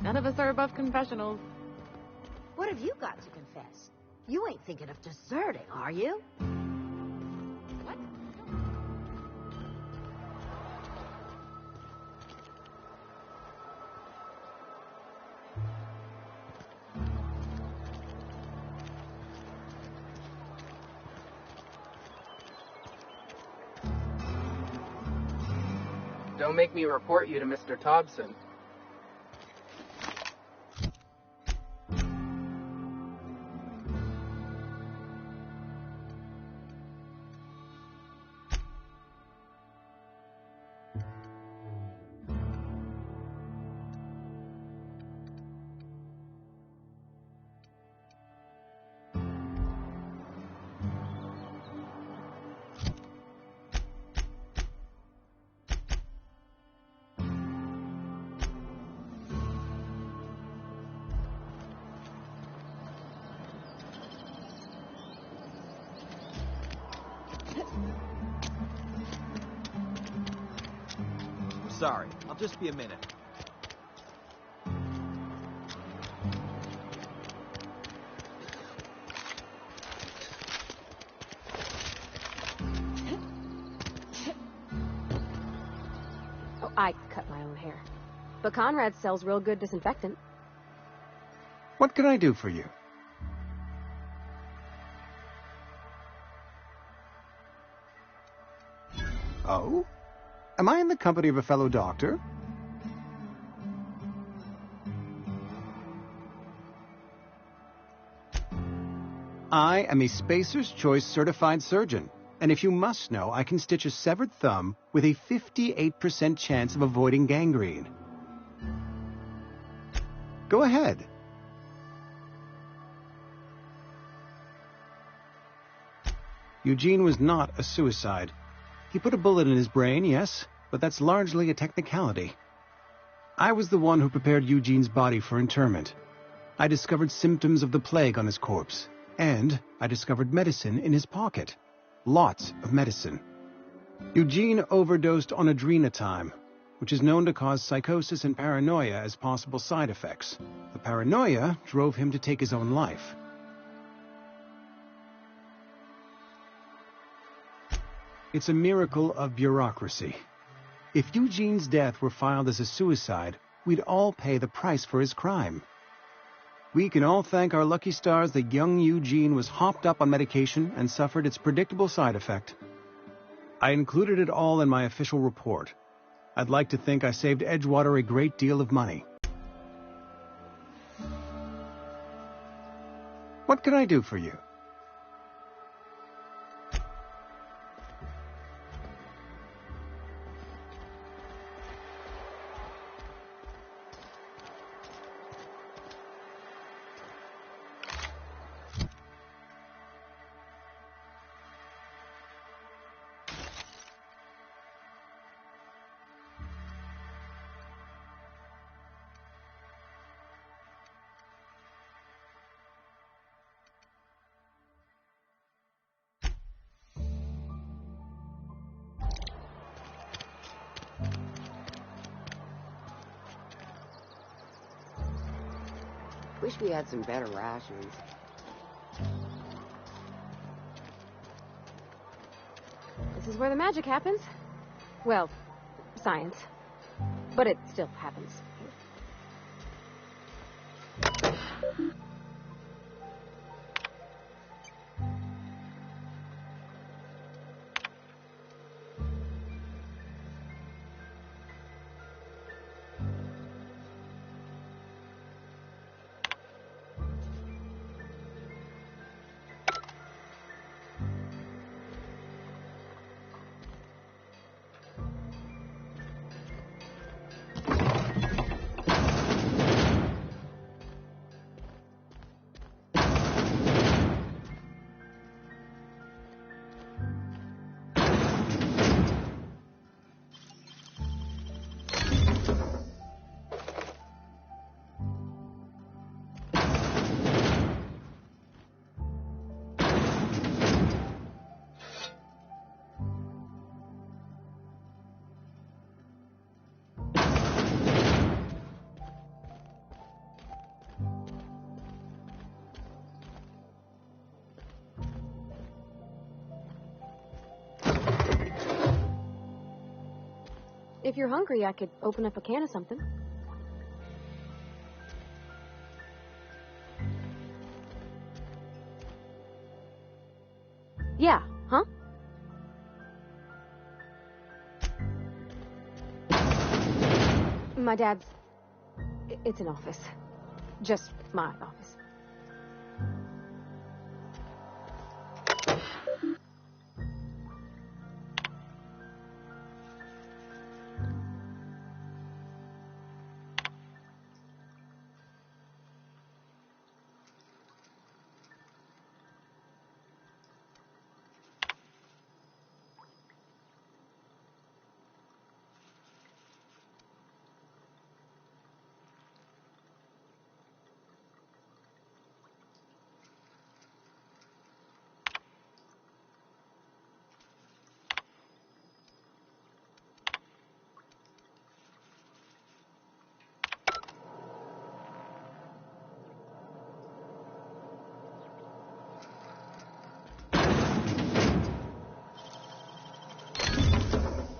None of us are above confessionals. What have you got to confess? You ain't thinking of deserting, are you? What? Don't make me report you to Mr. Thompson. Sorry, I'll just be a minute. Oh, I cut my own hair. But Conrad sells real good disinfectant. What can I do for you? Oh? Am I in the company of a fellow doctor? I am a Spacer's Choice certified surgeon, and if you must know, I can stitch a severed thumb with a 58% chance of avoiding gangrene. Go ahead. Eugene was not a suicide. He put a bullet in his brain, yes, but that's largely a technicality. I was the one who prepared Eugene's body for interment. I discovered symptoms of the plague on his corpse, and I discovered medicine in his pocket. Lots of medicine. Eugene overdosed on adrenatime, which is known to cause psychosis and paranoia as possible side effects. The paranoia drove him to take his own life. It's a miracle of bureaucracy. If Eugene's death were filed as a suicide, we'd all pay the price for his crime. We can all thank our lucky stars that young Eugene was hopped up on medication and suffered its predictable side effect. I included it all in my official report. I'd like to think I saved Edgewater a great deal of money. What can I do for you? Wish we had some better rations. This is where the magic happens. Well, science. But it still happens. If you're hungry, I could open up a can of something. Yeah, huh? My dad's... It's an office. Just my office.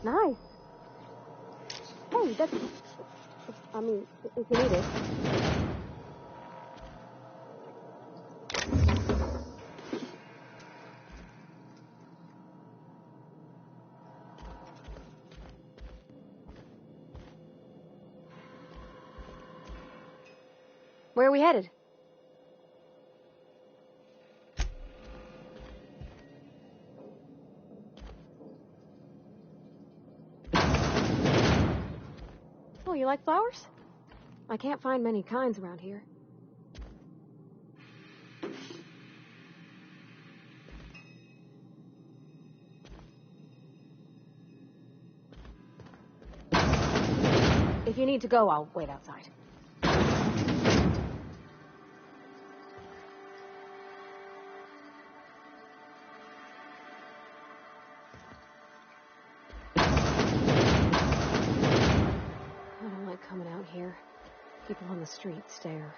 Nice. Hey, that's... I mean, if you need it. Where are we headed? Oh, you like flowers? I can't find many kinds around here. If you need to go, I'll wait outside. Coming out here. People on the street stare.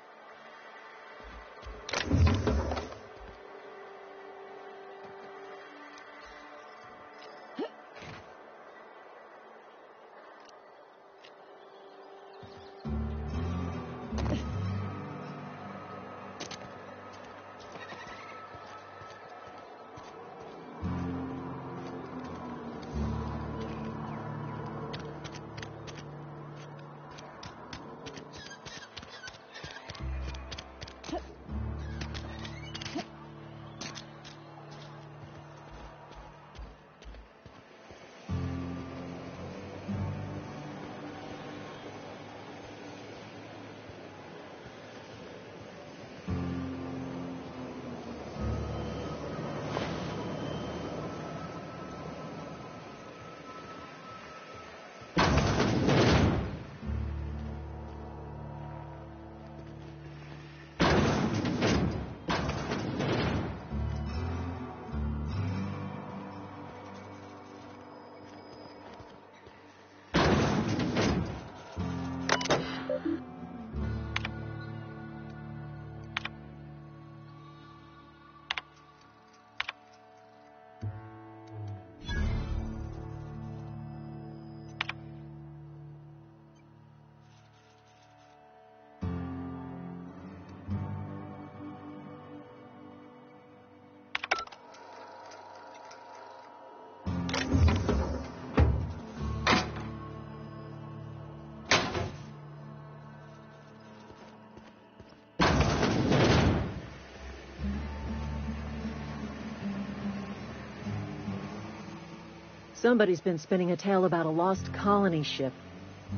Somebody's been spinning a tale about a lost colony ship.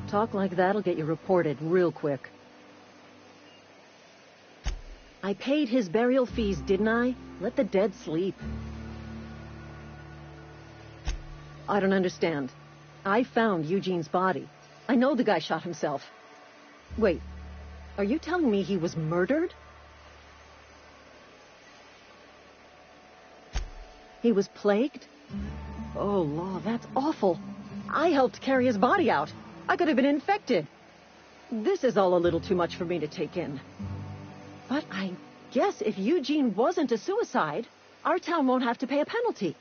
Talk like that'll get you reported real quick. I paid his burial fees, didn't I? Let the dead sleep. I don't understand. I found Eugene's body. I know the guy shot himself. Wait, are you telling me he was murdered? He was plagued? Oh, Law, that's awful. I helped carry his body out. I could have been infected. This is all a little too much for me to take in. But I guess if Eugene wasn't a suicide, our town won't have to pay a penalty.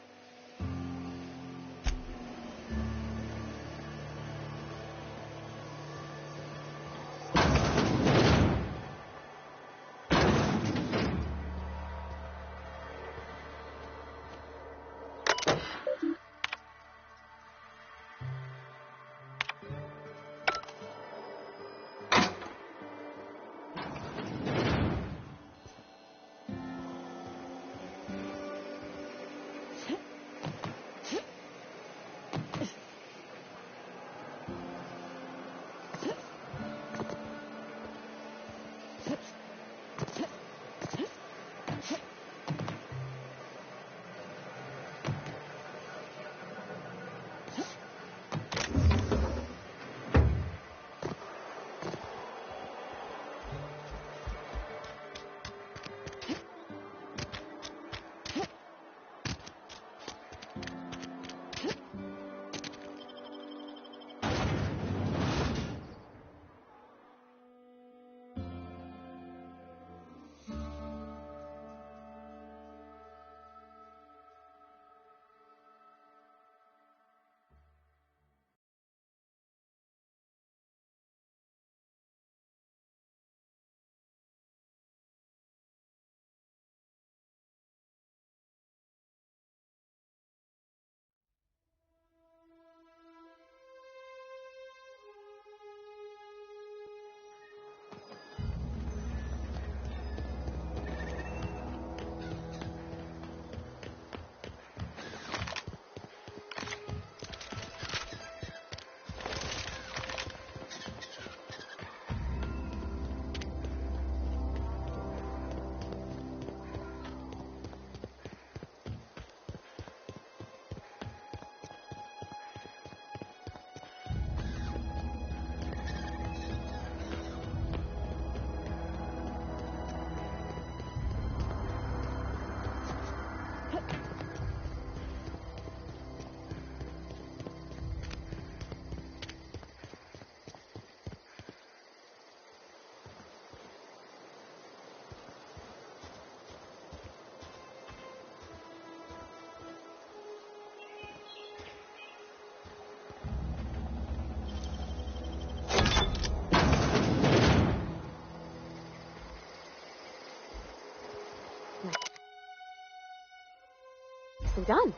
Nicely done.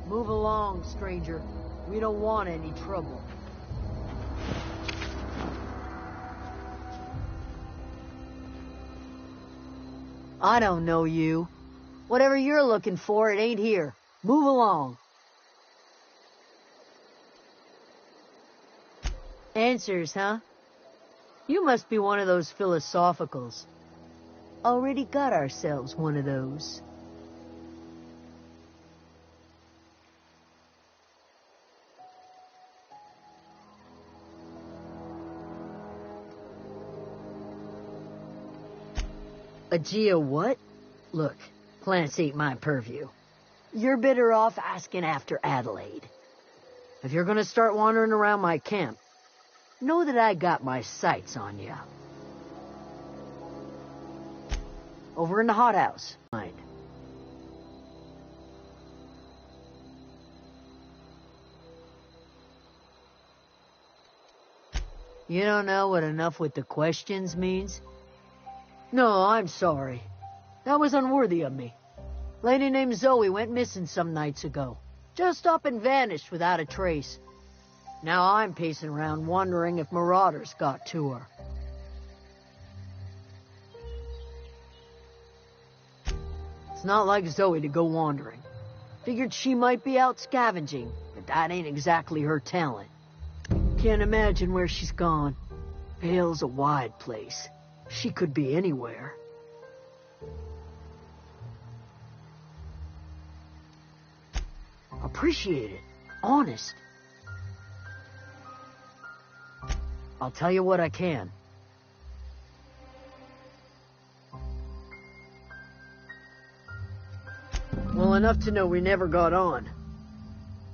Move along, stranger. We don't want any trouble. I don't know you. Whatever you're looking for, it ain't here. Move along. Answers, huh? You must be one of those philosophicals. Already got ourselves one of those. Aegea what? Look, plants ain't my purview. You're better off asking after Adelaide. If you're gonna start wandering around my camp, know that I got my sights on you. Over in the hothouse, mind. You don't know what enough with the questions means? No, I'm sorry. That was unworthy of me. Lady named Zoe went missing some nights ago. Just up and vanished without a trace. Now I'm pacing around wondering if marauders got to her. It's not like Zoe to go wandering. Figured she might be out scavenging, but that ain't exactly her talent. Can't imagine where she's gone. Vale's a wide place. She could be anywhere. Appreciate it. Honest. I'll tell you what I can. Well, enough to know we never got on.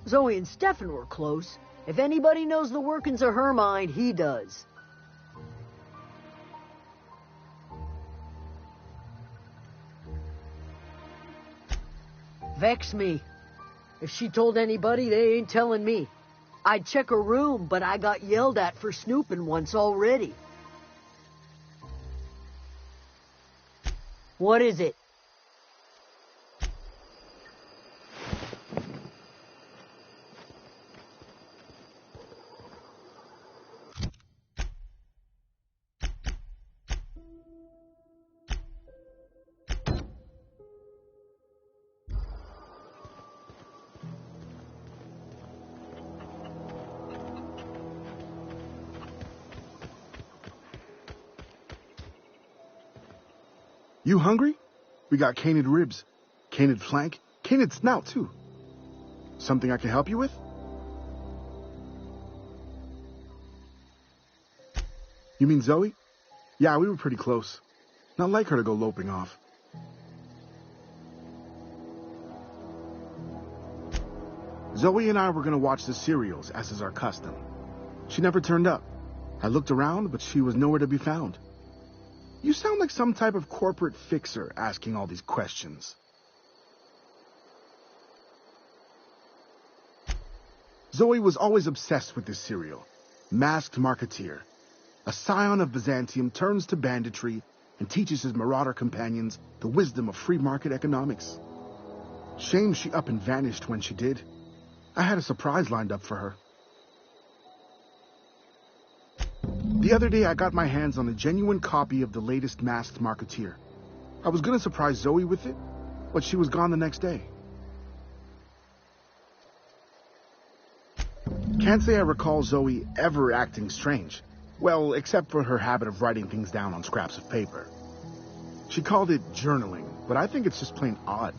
Zoe and Stefan were close. If anybody knows the workings of her mind, he does. Vex me. If she told anybody, they ain't telling me. I'd check her room, but I got yelled at for snooping once already. What is it? You hungry? We got canid ribs, canid flank, canid snout, too. Something I can help you with? You mean Zoe? Yeah, we were pretty close. Not like her to go loping off. Zoe and I were going to watch the serials, as is our custom. She never turned up. I looked around, but she was nowhere to be found. You sound like some type of corporate fixer asking all these questions. Zoe was always obsessed with this serial. Masked Marketeer. A scion of Byzantium turns to banditry and teaches his marauder companions the wisdom of free market economics. Shame she up and vanished when she did. I had a surprise lined up for her. The other day, I got my hands on a genuine copy of the latest Masked Marketeer. I was going to surprise Zoe with it, but she was gone the next day. Can't say I recall Zoe ever acting strange. Well, except for her habit of writing things down on scraps of paper. She called it journaling, but I think it's just plain odd.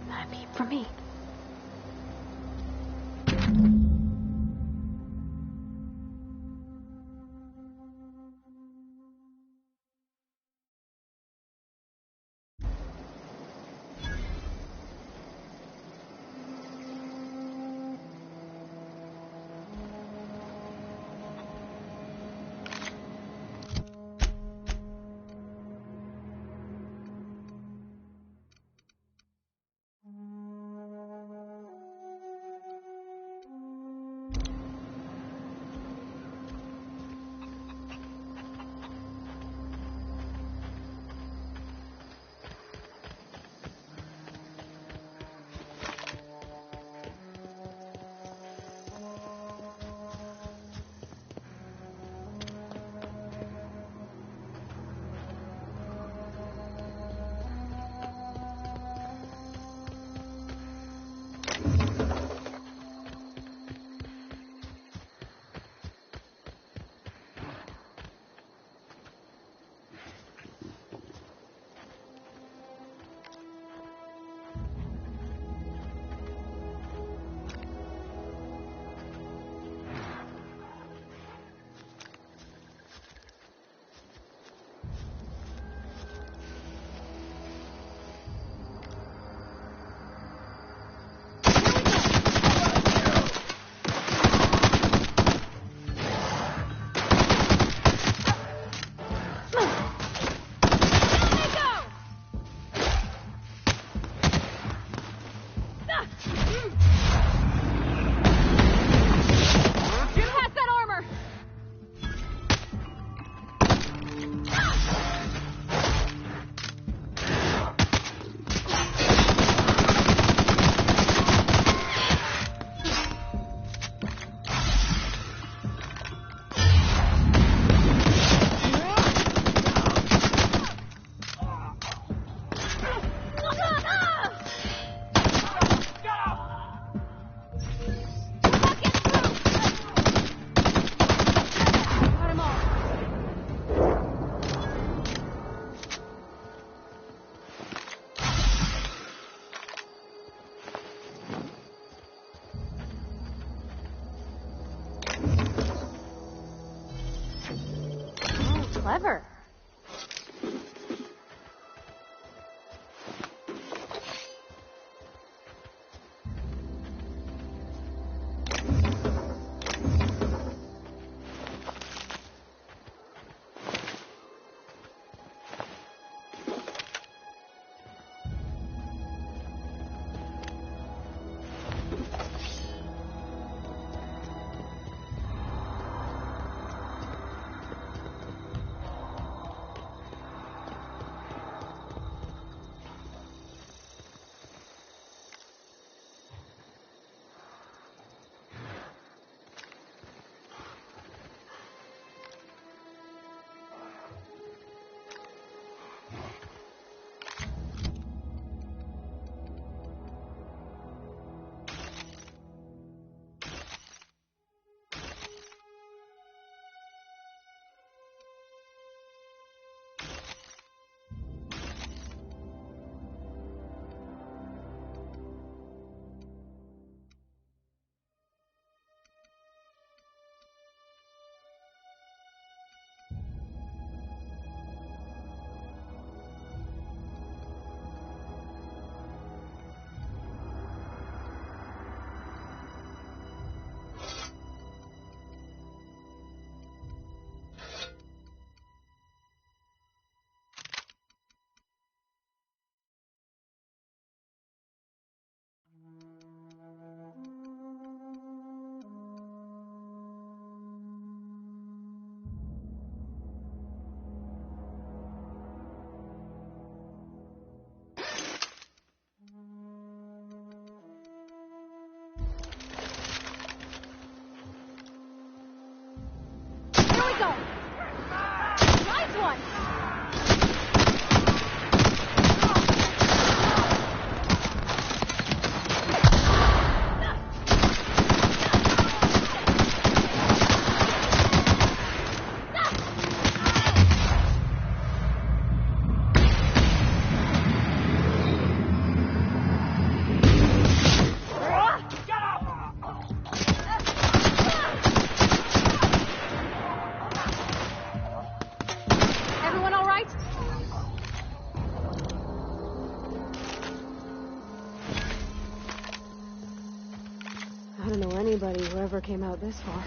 Not a peep from me. Clever. don't know anybody who ever came out this far.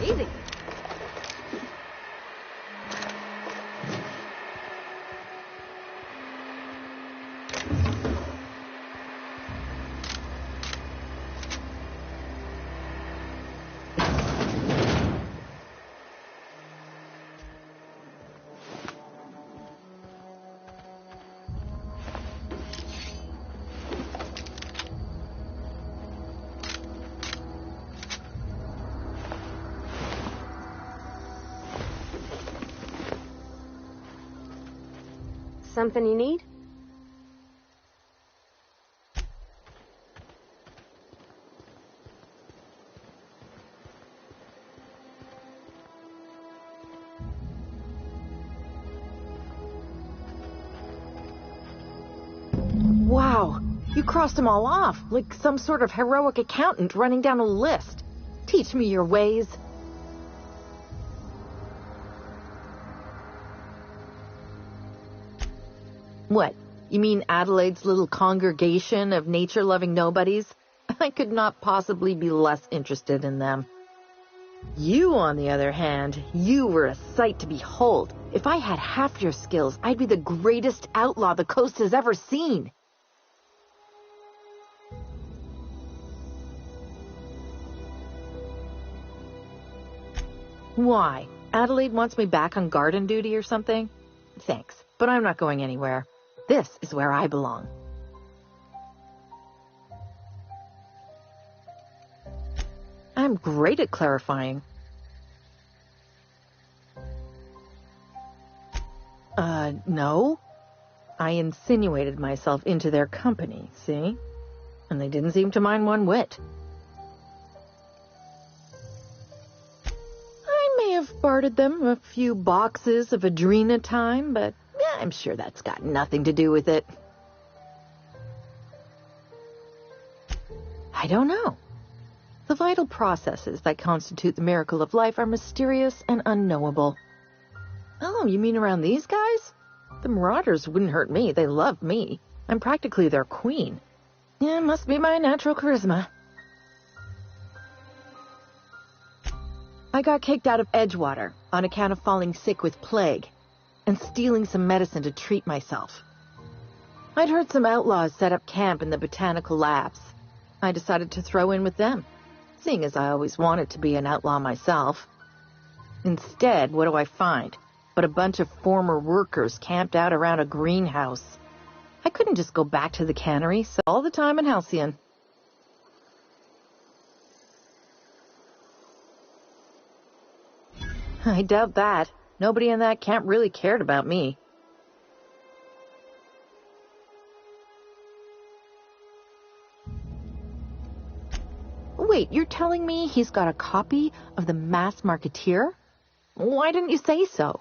Easy. Something you need? Wow, you crossed them all off, like some sort of heroic accountant running down a list. Teach me your ways. What? You mean Adelaide's little congregation of nature-loving nobodies? I could not possibly be less interested in them. You, on the other hand, you were a sight to behold. If I had half your skills, I'd be the greatest outlaw the coast has ever seen. Why? Adelaide wants me back on garden duty or something? Thanks, but I'm not going anywhere. This is where I belong. I'm great at clarifying. No. I insinuated myself into their company, see? And they didn't seem to mind one whit. I may have bartered them a few boxes of Adrena time, but I'm sure that's got nothing to do with it. I don't know. The vital processes that constitute the miracle of life are mysterious and unknowable. Oh, you mean around these guys? The Marauders wouldn't hurt me. They love me. I'm practically their queen. Yeah, it must be my natural charisma. I got kicked out of Edgewater on account of falling sick with plague and stealing some medicine to treat myself. I'd heard some outlaws set up camp in the botanical labs. I decided to throw in with them, seeing as I always wanted to be an outlaw myself. Instead, what do I find? But a bunch of former workers camped out around a greenhouse. I couldn't just go back to the cannery, so all the time in Halcyon. I doubt that. Nobody in that camp really cared about me. Wait, you're telling me he's got a copy of the Mass Marketeer? Why didn't you say so?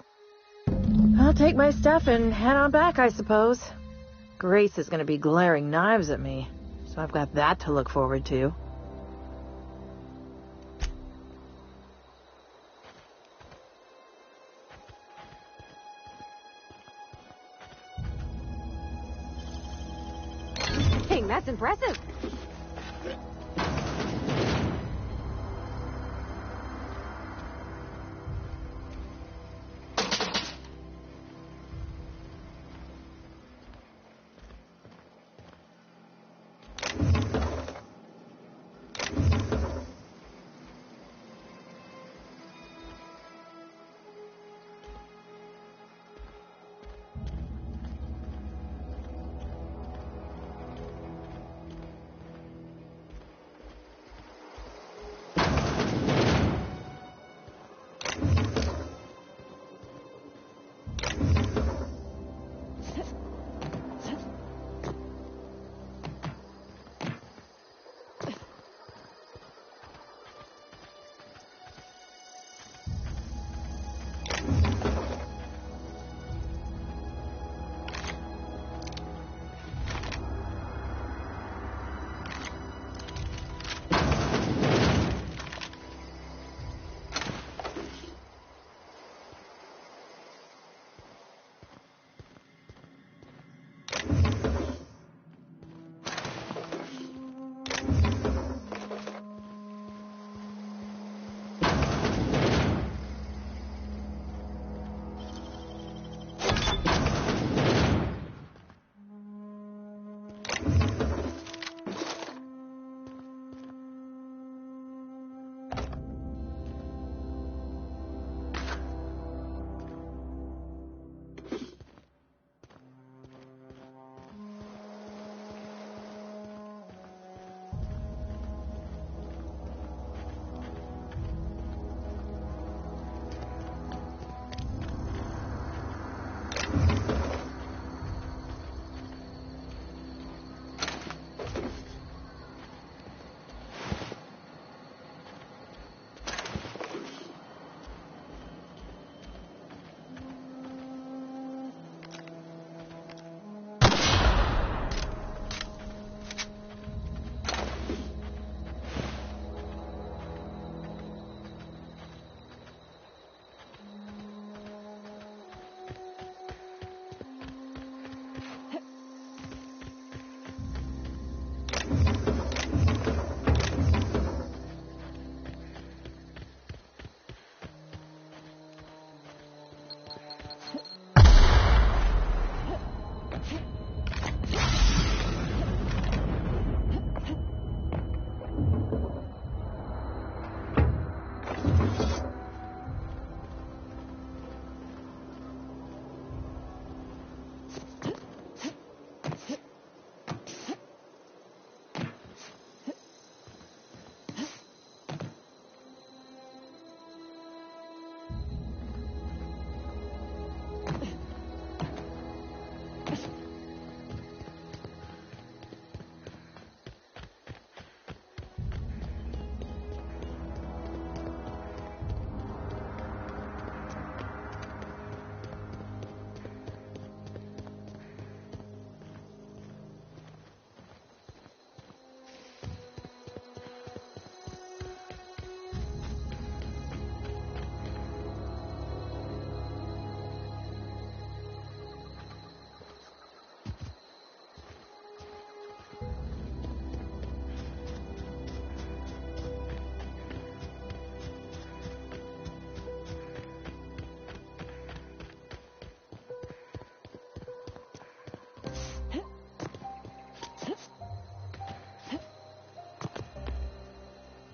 I'll take my stuff and head on back, I suppose. Grace is going to be glaring knives at me, so I've got that to look forward to. Hey, that's impressive.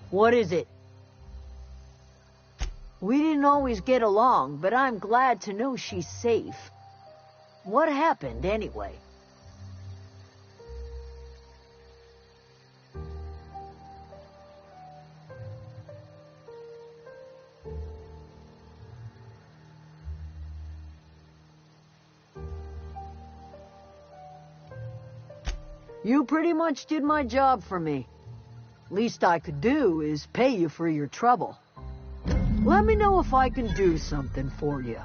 What is it? We didn't always get along, but I'm glad to know she's safe. What happened, anyway? You pretty much did my job for me. Least I could do is pay you for your trouble. Let me know if I can do something for you.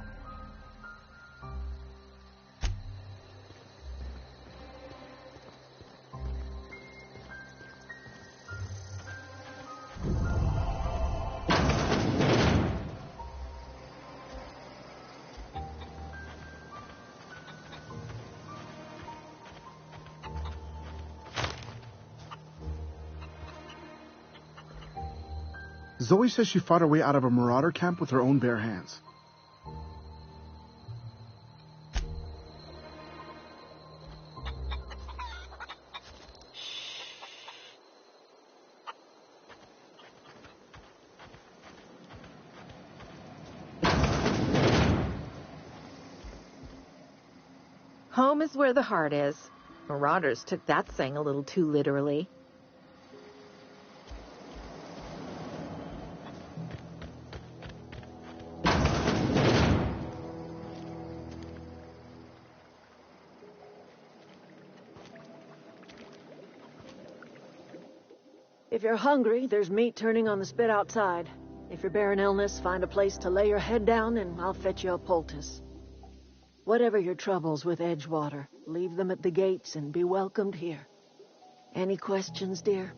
Zoe says she fought her way out of a marauder camp with her own bare hands. Home is where the heart is. Marauders took that saying a little too literally. If you're hungry, there's meat turning on the spit outside. If you're bearing illness, find a place to lay your head down and I'll fetch you a poultice. Whatever your troubles with Edgewater, leave them at the gates and be welcomed here. Any questions, dear?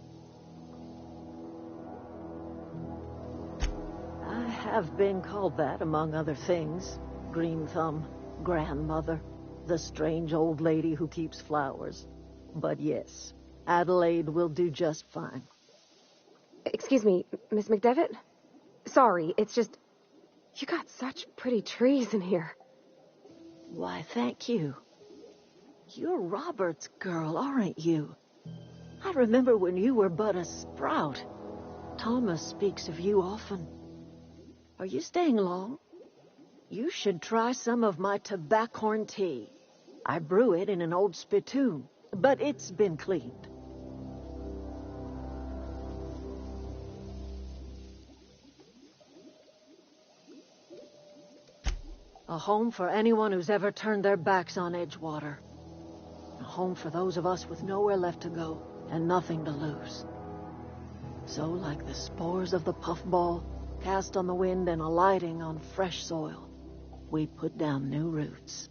I have been called that, among other things. Green Thumb, grandmother, the strange old lady who keeps flowers. But yes, Adelaide will do just fine. Excuse me, Miss McDevitt? Sorry, it's just... You got such pretty trees in here. Why, thank you. You're Robert's girl, aren't you? I remember when you were but a sprout. Thomas speaks of you often. Are you staying long? You should try some of my tobaccorn tea. I brew it in an old spittoon, but it's been cleaned. A home for anyone who's ever turned their backs on Edgewater. A home for those of us with nowhere left to go and nothing to lose. So, like the spores of the puffball, cast on the wind and alighting on fresh soil, we put down new roots.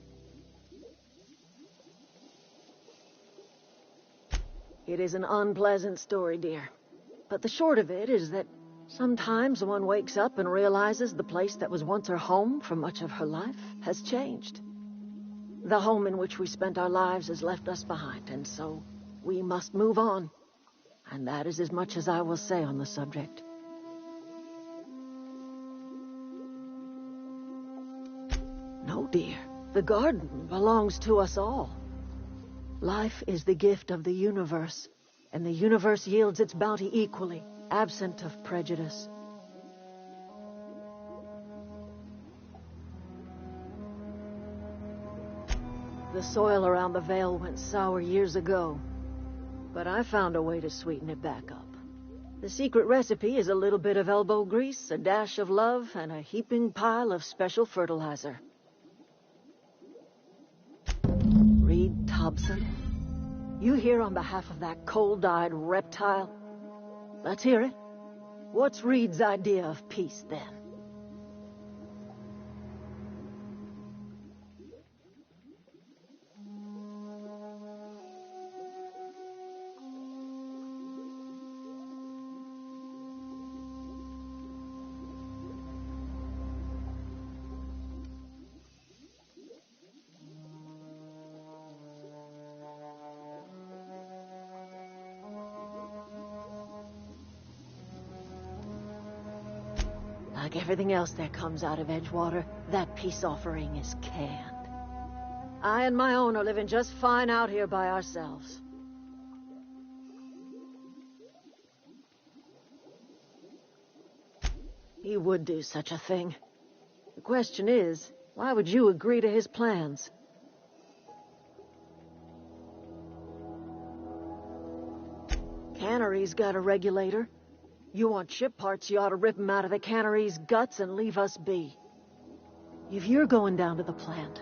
It is an unpleasant story, dear. But the short of it is that sometimes one wakes up and realizes the place that was once her home for much of her life has changed. The home in which we spent our lives has left us behind, and so we must move on. And that is as much as I will say on the subject. No, dear. The garden belongs to us all. Life is the gift of the universe, and the universe yields its bounty equally, absent of prejudice. The soil around the Vale went sour years ago, but I found a way to sweeten it back up. The secret recipe is a little bit of elbow grease, a dash of love, and a heaping pile of special fertilizer. Reed Thompson, you here on behalf of that cold-eyed reptile? Let's hear it. What's Reed's idea of peace, then? Like everything else that comes out of Edgewater, that peace offering is canned. I and my own are living just fine out here by ourselves. He would do such a thing. The question is, why would you agree to his plans? Cannery's got a regulator. You want ship parts, you ought to rip him out of the cannery's guts and leave us be. If you're going down to the plant,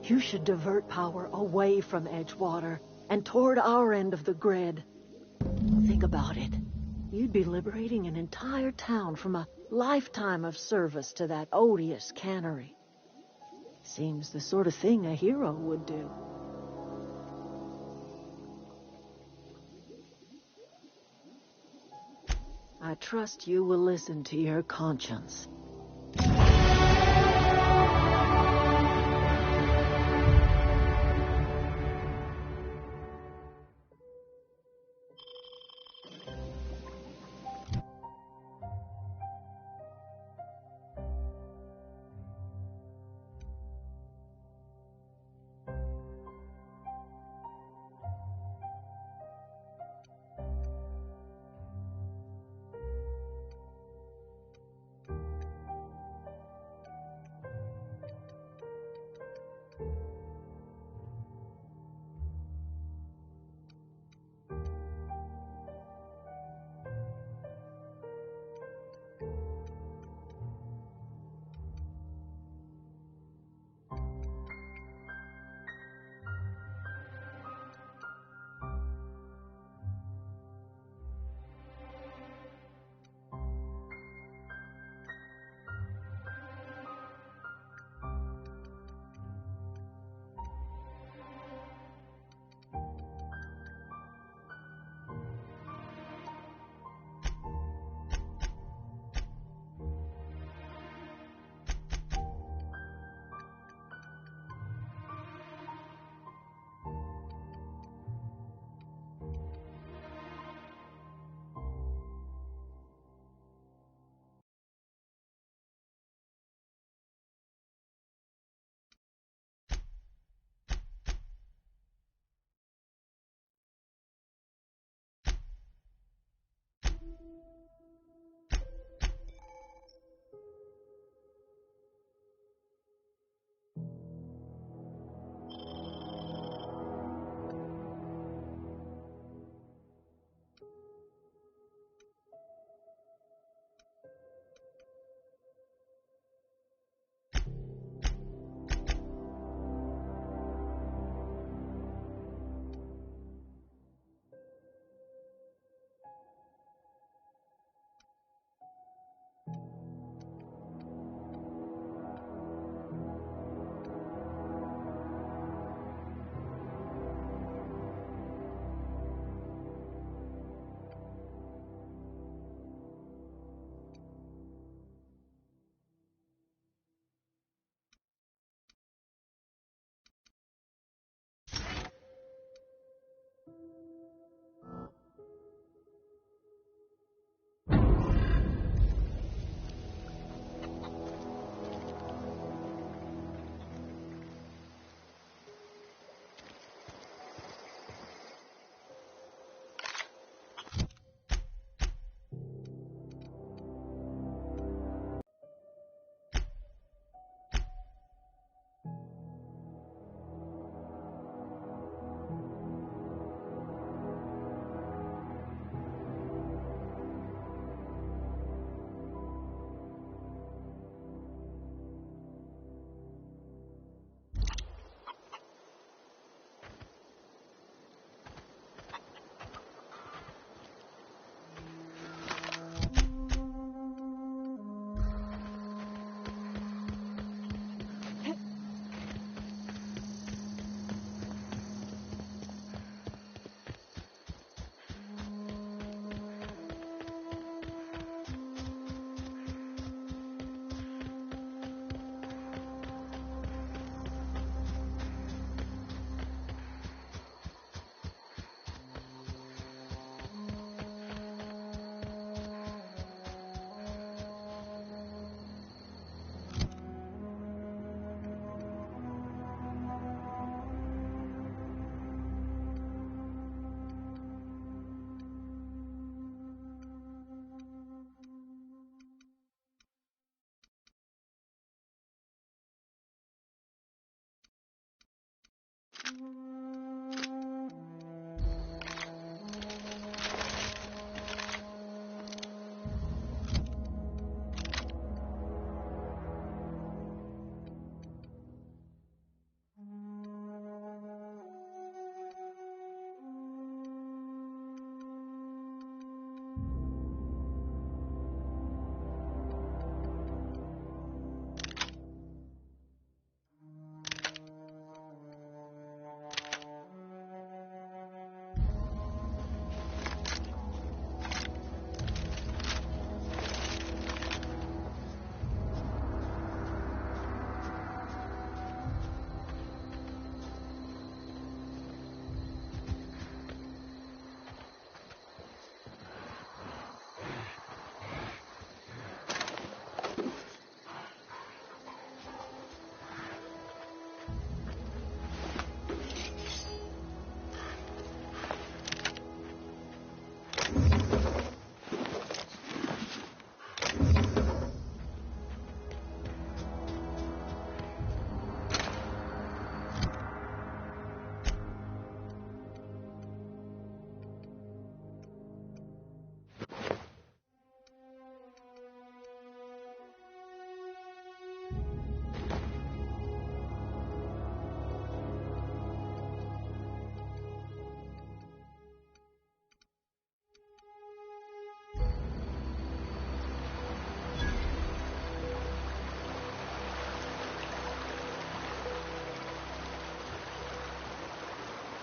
you should divert power away from Edgewater and toward our end of the grid. Think about it. You'd be liberating an entire town from a lifetime of service to that odious cannery. Seems the sort of thing a hero would do. I trust you will listen to your conscience.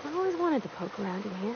I always wanted to poke around in here.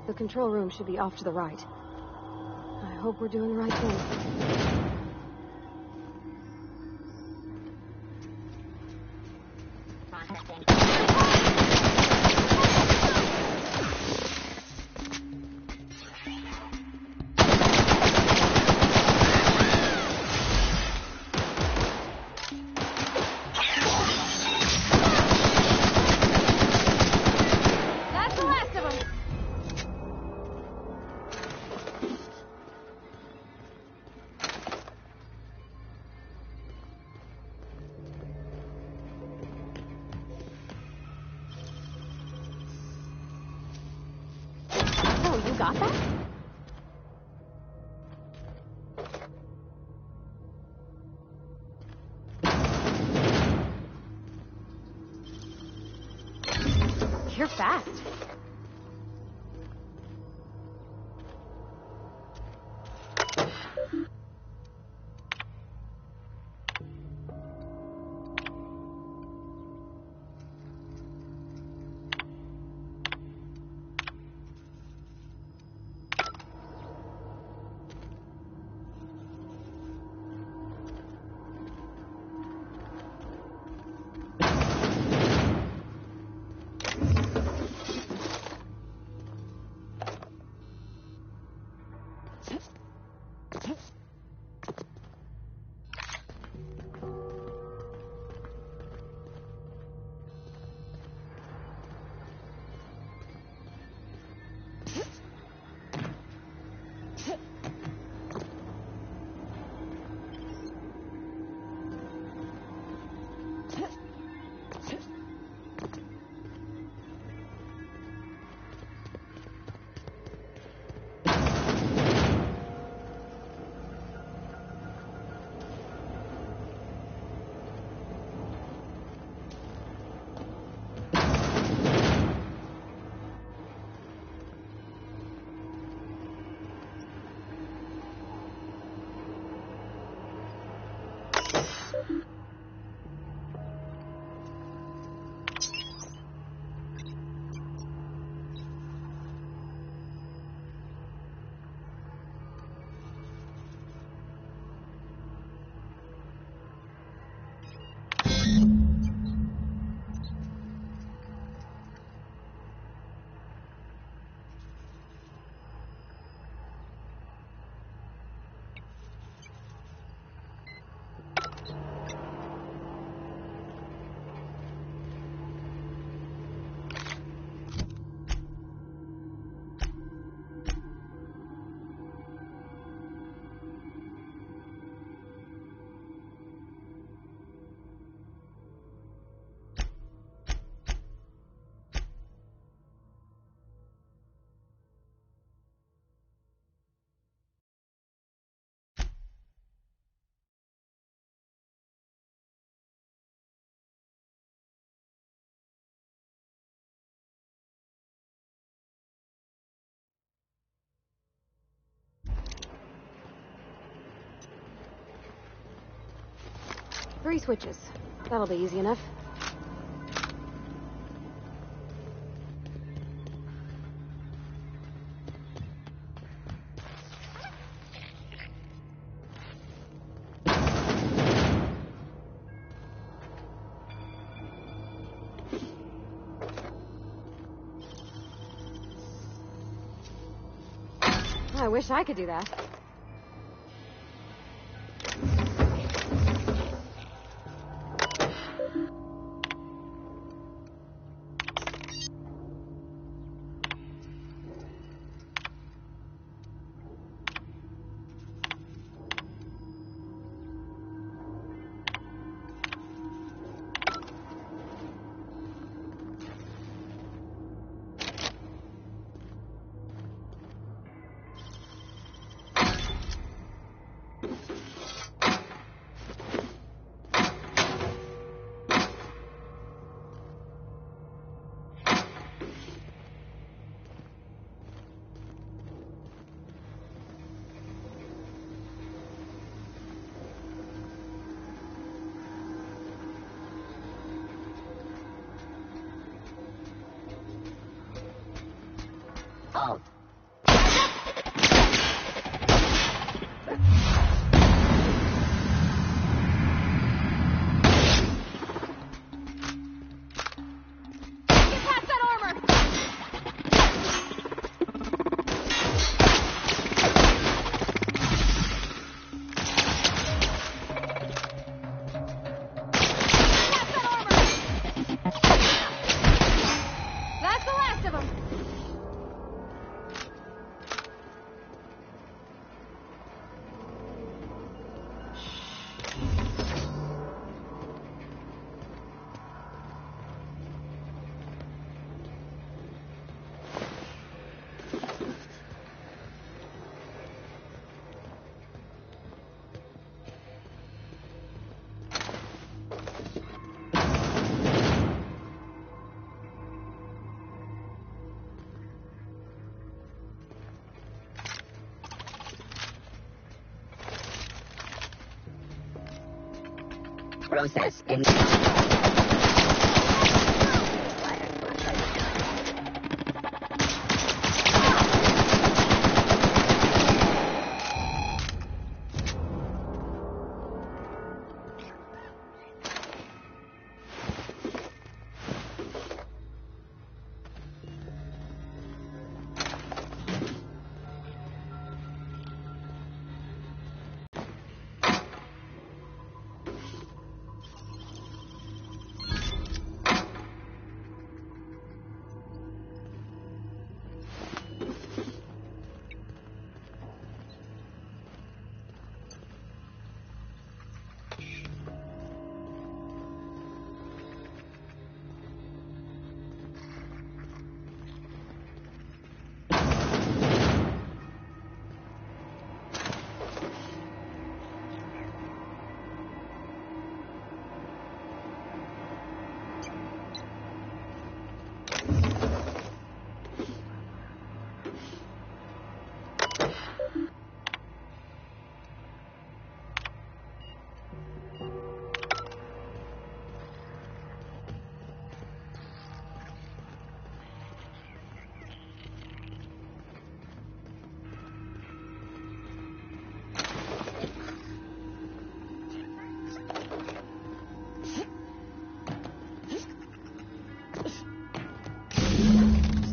The control room should be off to the right. I hope we're doing the right thing. You got that? You're fast. Three switches. That'll be easy enough. I wish I could do that. Oh, process.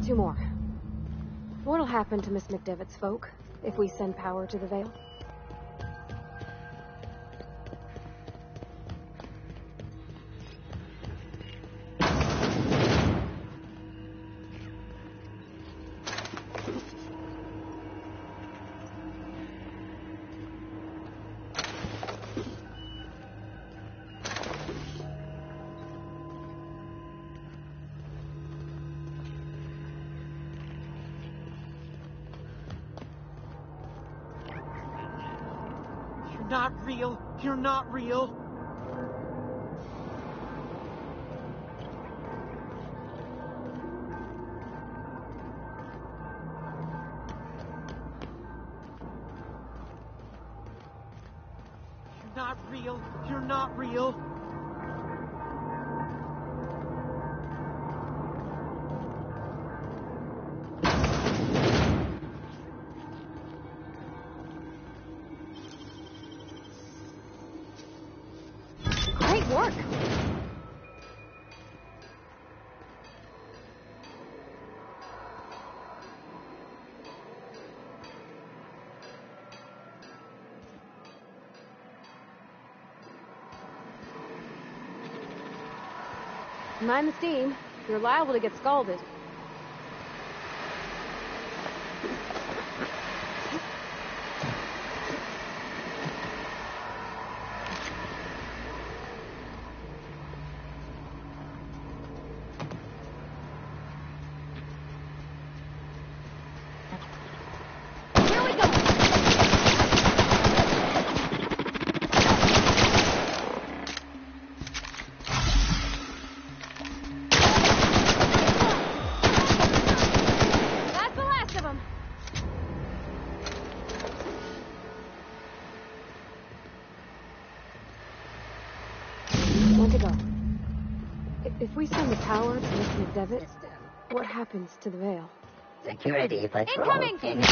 Two more. What'll happen to Miss McDevitt's folk if we send power to the Vale? Not real. You're not real. You're not real. You're not real. Great work. Mind the steam. You're liable to get scalded. If we send the power to Miss McDevitt, what happens to the Vale? Security patrol. Incoming!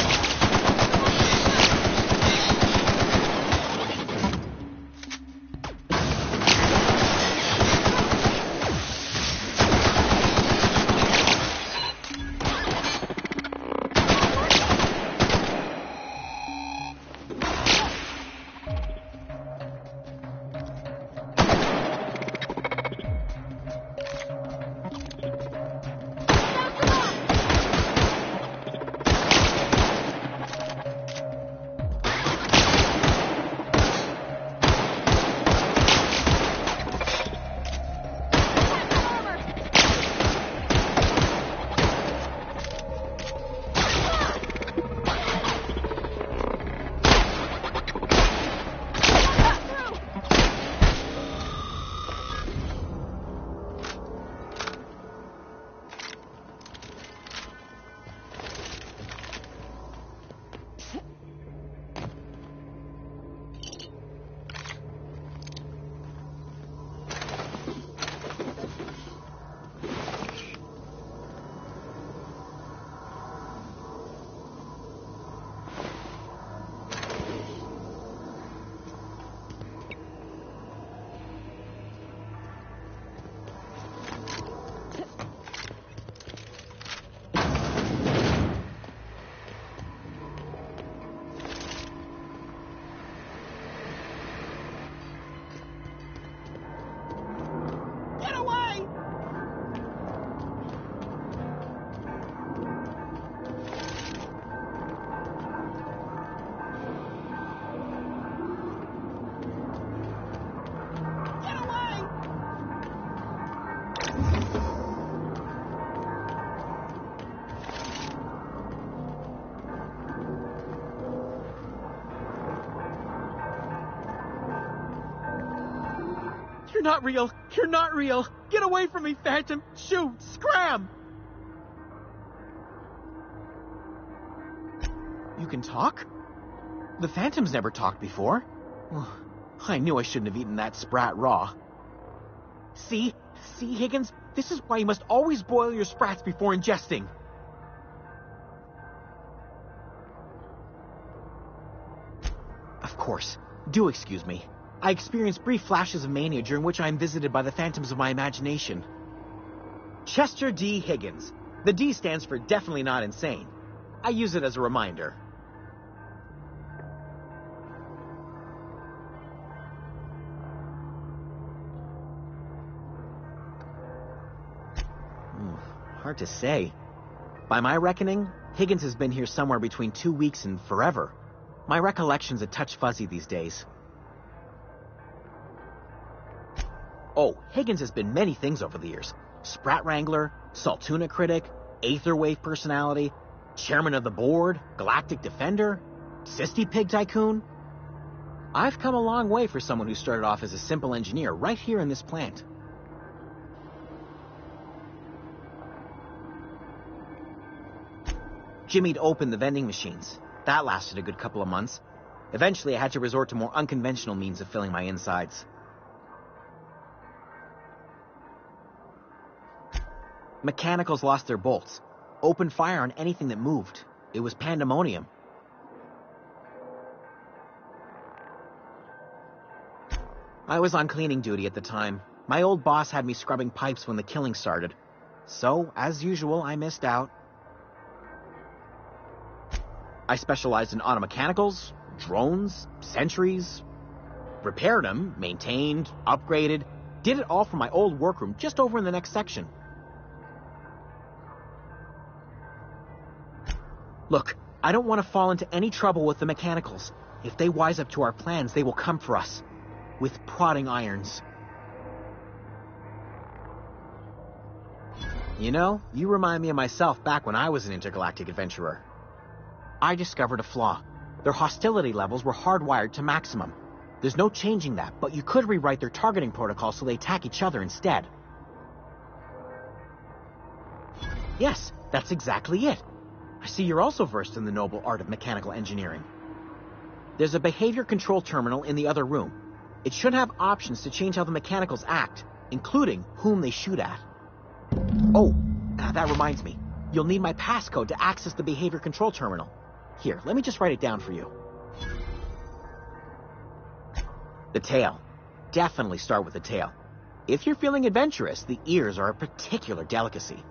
You're not real! You're not real! Get away from me, Phantom! Shoot! Scram! You can talk? The Phantom's never talked before. I knew I shouldn't have eaten that sprat raw. See, Higgins? This is why you must always boil your sprats before ingesting. Of course. Do excuse me. I experience brief flashes of mania during which I am visited by the phantoms of my imagination. Chester D. Higgins. The D stands for definitely not insane. I use it as a reminder. Hard to say. By my reckoning, Higgins has been here somewhere between 2 weeks and forever. My recollection's a touch fuzzy these days. Oh, Higgins has been many things over the years. Sprat Wrangler, Saltuna Critic, Aetherwave Personality, Chairman of the Board, Galactic Defender, Sisty Pig Tycoon. I've come a long way for someone who started off as a simple engineer right here in this plant. Jimmy'd opened the vending machines. That lasted a good couple of months. Eventually, I had to resort to more unconventional means of filling my insides. Mechanicals lost their bolts. Opened fire on anything that moved. It was pandemonium. I was on cleaning duty at the time. My old boss had me scrubbing pipes when the killing started. So, as usual, I missed out. I specialized in automechanicals, drones, sentries. Repaired them, maintained, upgraded. Did it all from my old workroom just over in the next section. Look, I don't want to fall into any trouble with the mechanicals. If they wise up to our plans, they will come for us. With prodding irons. You know, you remind me of myself back when I was an intergalactic adventurer. I discovered a flaw. Their hostility levels were hardwired to maximum. There's no changing that, but you could rewrite their targeting protocol so they attack each other instead. Yes, that's exactly it. I see you're also versed in the noble art of mechanical engineering. There's a behavior control terminal in the other room. It should have options to change how the mechanicals act, including whom they shoot at. Oh, that reminds me. You'll need my passcode to access the behavior control terminal. Here, let me just write it down for you. The tail. Definitely start with the tail. If you're feeling adventurous, the ears are a particular delicacy.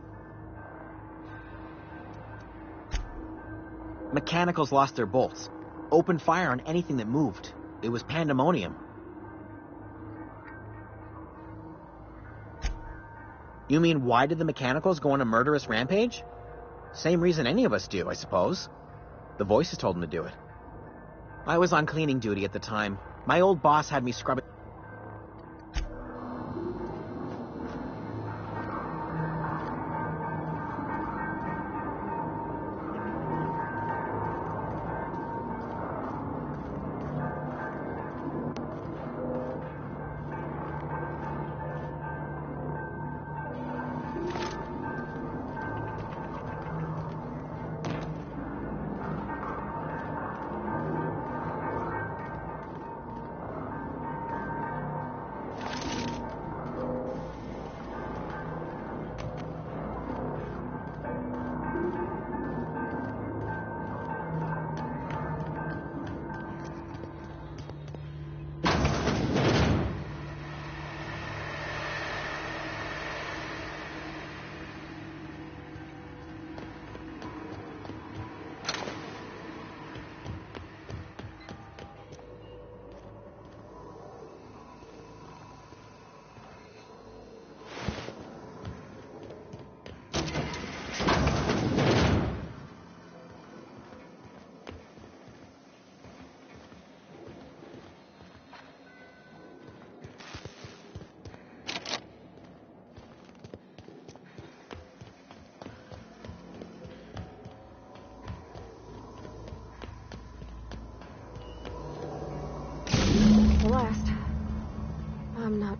Mechanicals lost their bolts. Opened fire on anything that moved. It was pandemonium. You mean, why did the mechanicals go on a murderous rampage? Same reason any of us do, I suppose. The voices told them to do it. I was on cleaning duty at the time. My old boss had me scrubbing...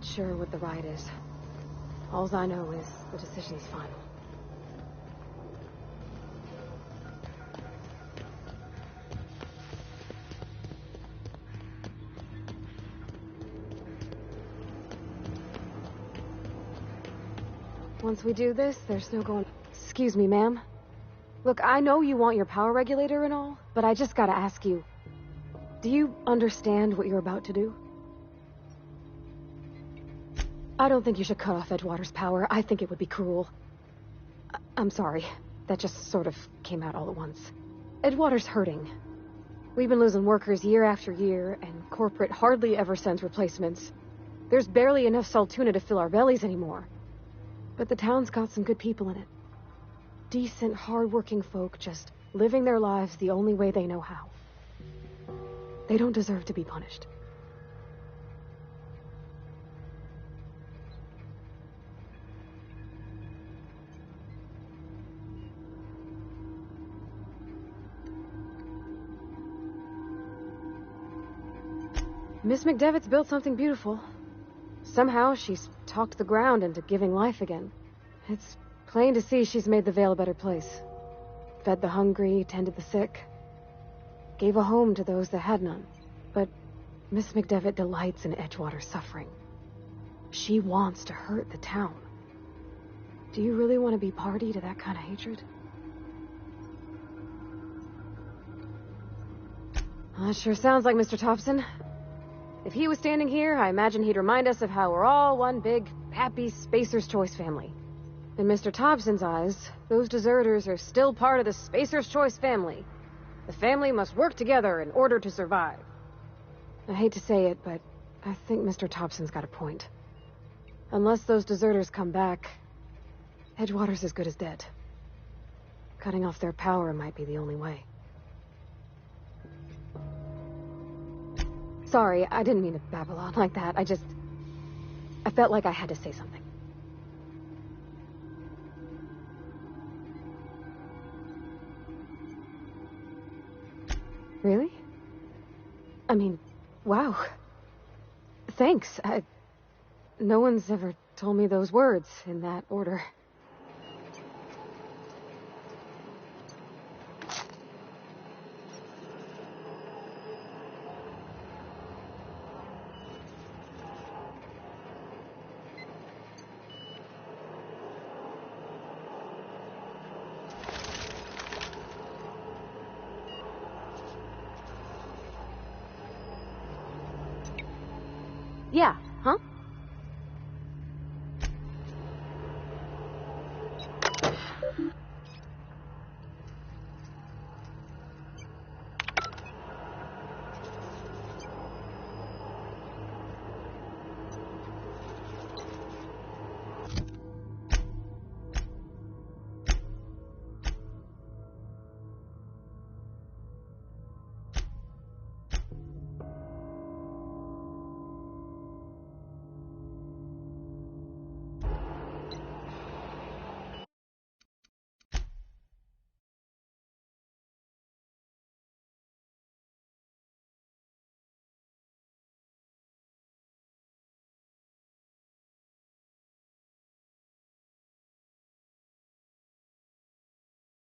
not sure what the right is. Alls I know is the decision's final. Once we do this, there's no going... Excuse me, ma'am. Look, I know you want your power regulator and all, but I just gotta ask you. Do you understand what you're about to do? I don't think you should cut off Edgewater's power. I think it would be cruel. I'm sorry. That just sort of came out all at once. Edgewater's hurting. We've been losing workers year after year, and corporate hardly ever sends replacements. There's barely enough Saltuna to fill our bellies anymore. But the town's got some good people in it. Decent, hard-working folk just living their lives the only way they know how. They don't deserve to be punished. Miss McDevitt's built something beautiful. Somehow she's talked the ground into giving life again. It's plain to see she's made the Vale a better place. Fed the hungry, tended the sick. Gave a home to those that had none. But Miss McDevitt delights in Edgewater's suffering. She wants to hurt the town. Do you really want to be party to that kind of hatred? Well, that sure sounds like Mr. Thompson. If he was standing here, I imagine he'd remind us of how we're all one big, happy Spacer's Choice family. In Mr. Thompson's eyes, those deserters are still part of the Spacer's Choice family. The family must work together in order to survive. I hate to say it, but I think Mr. Thompson's got a point. Unless those deserters come back, Edgewater's as good as dead. Cutting off their power might be the only way. Sorry, I didn't mean to babble on like that. I felt like I had to say something. Really? I mean, wow. Thanks. No one's ever told me those words in that order. Yeah, huh?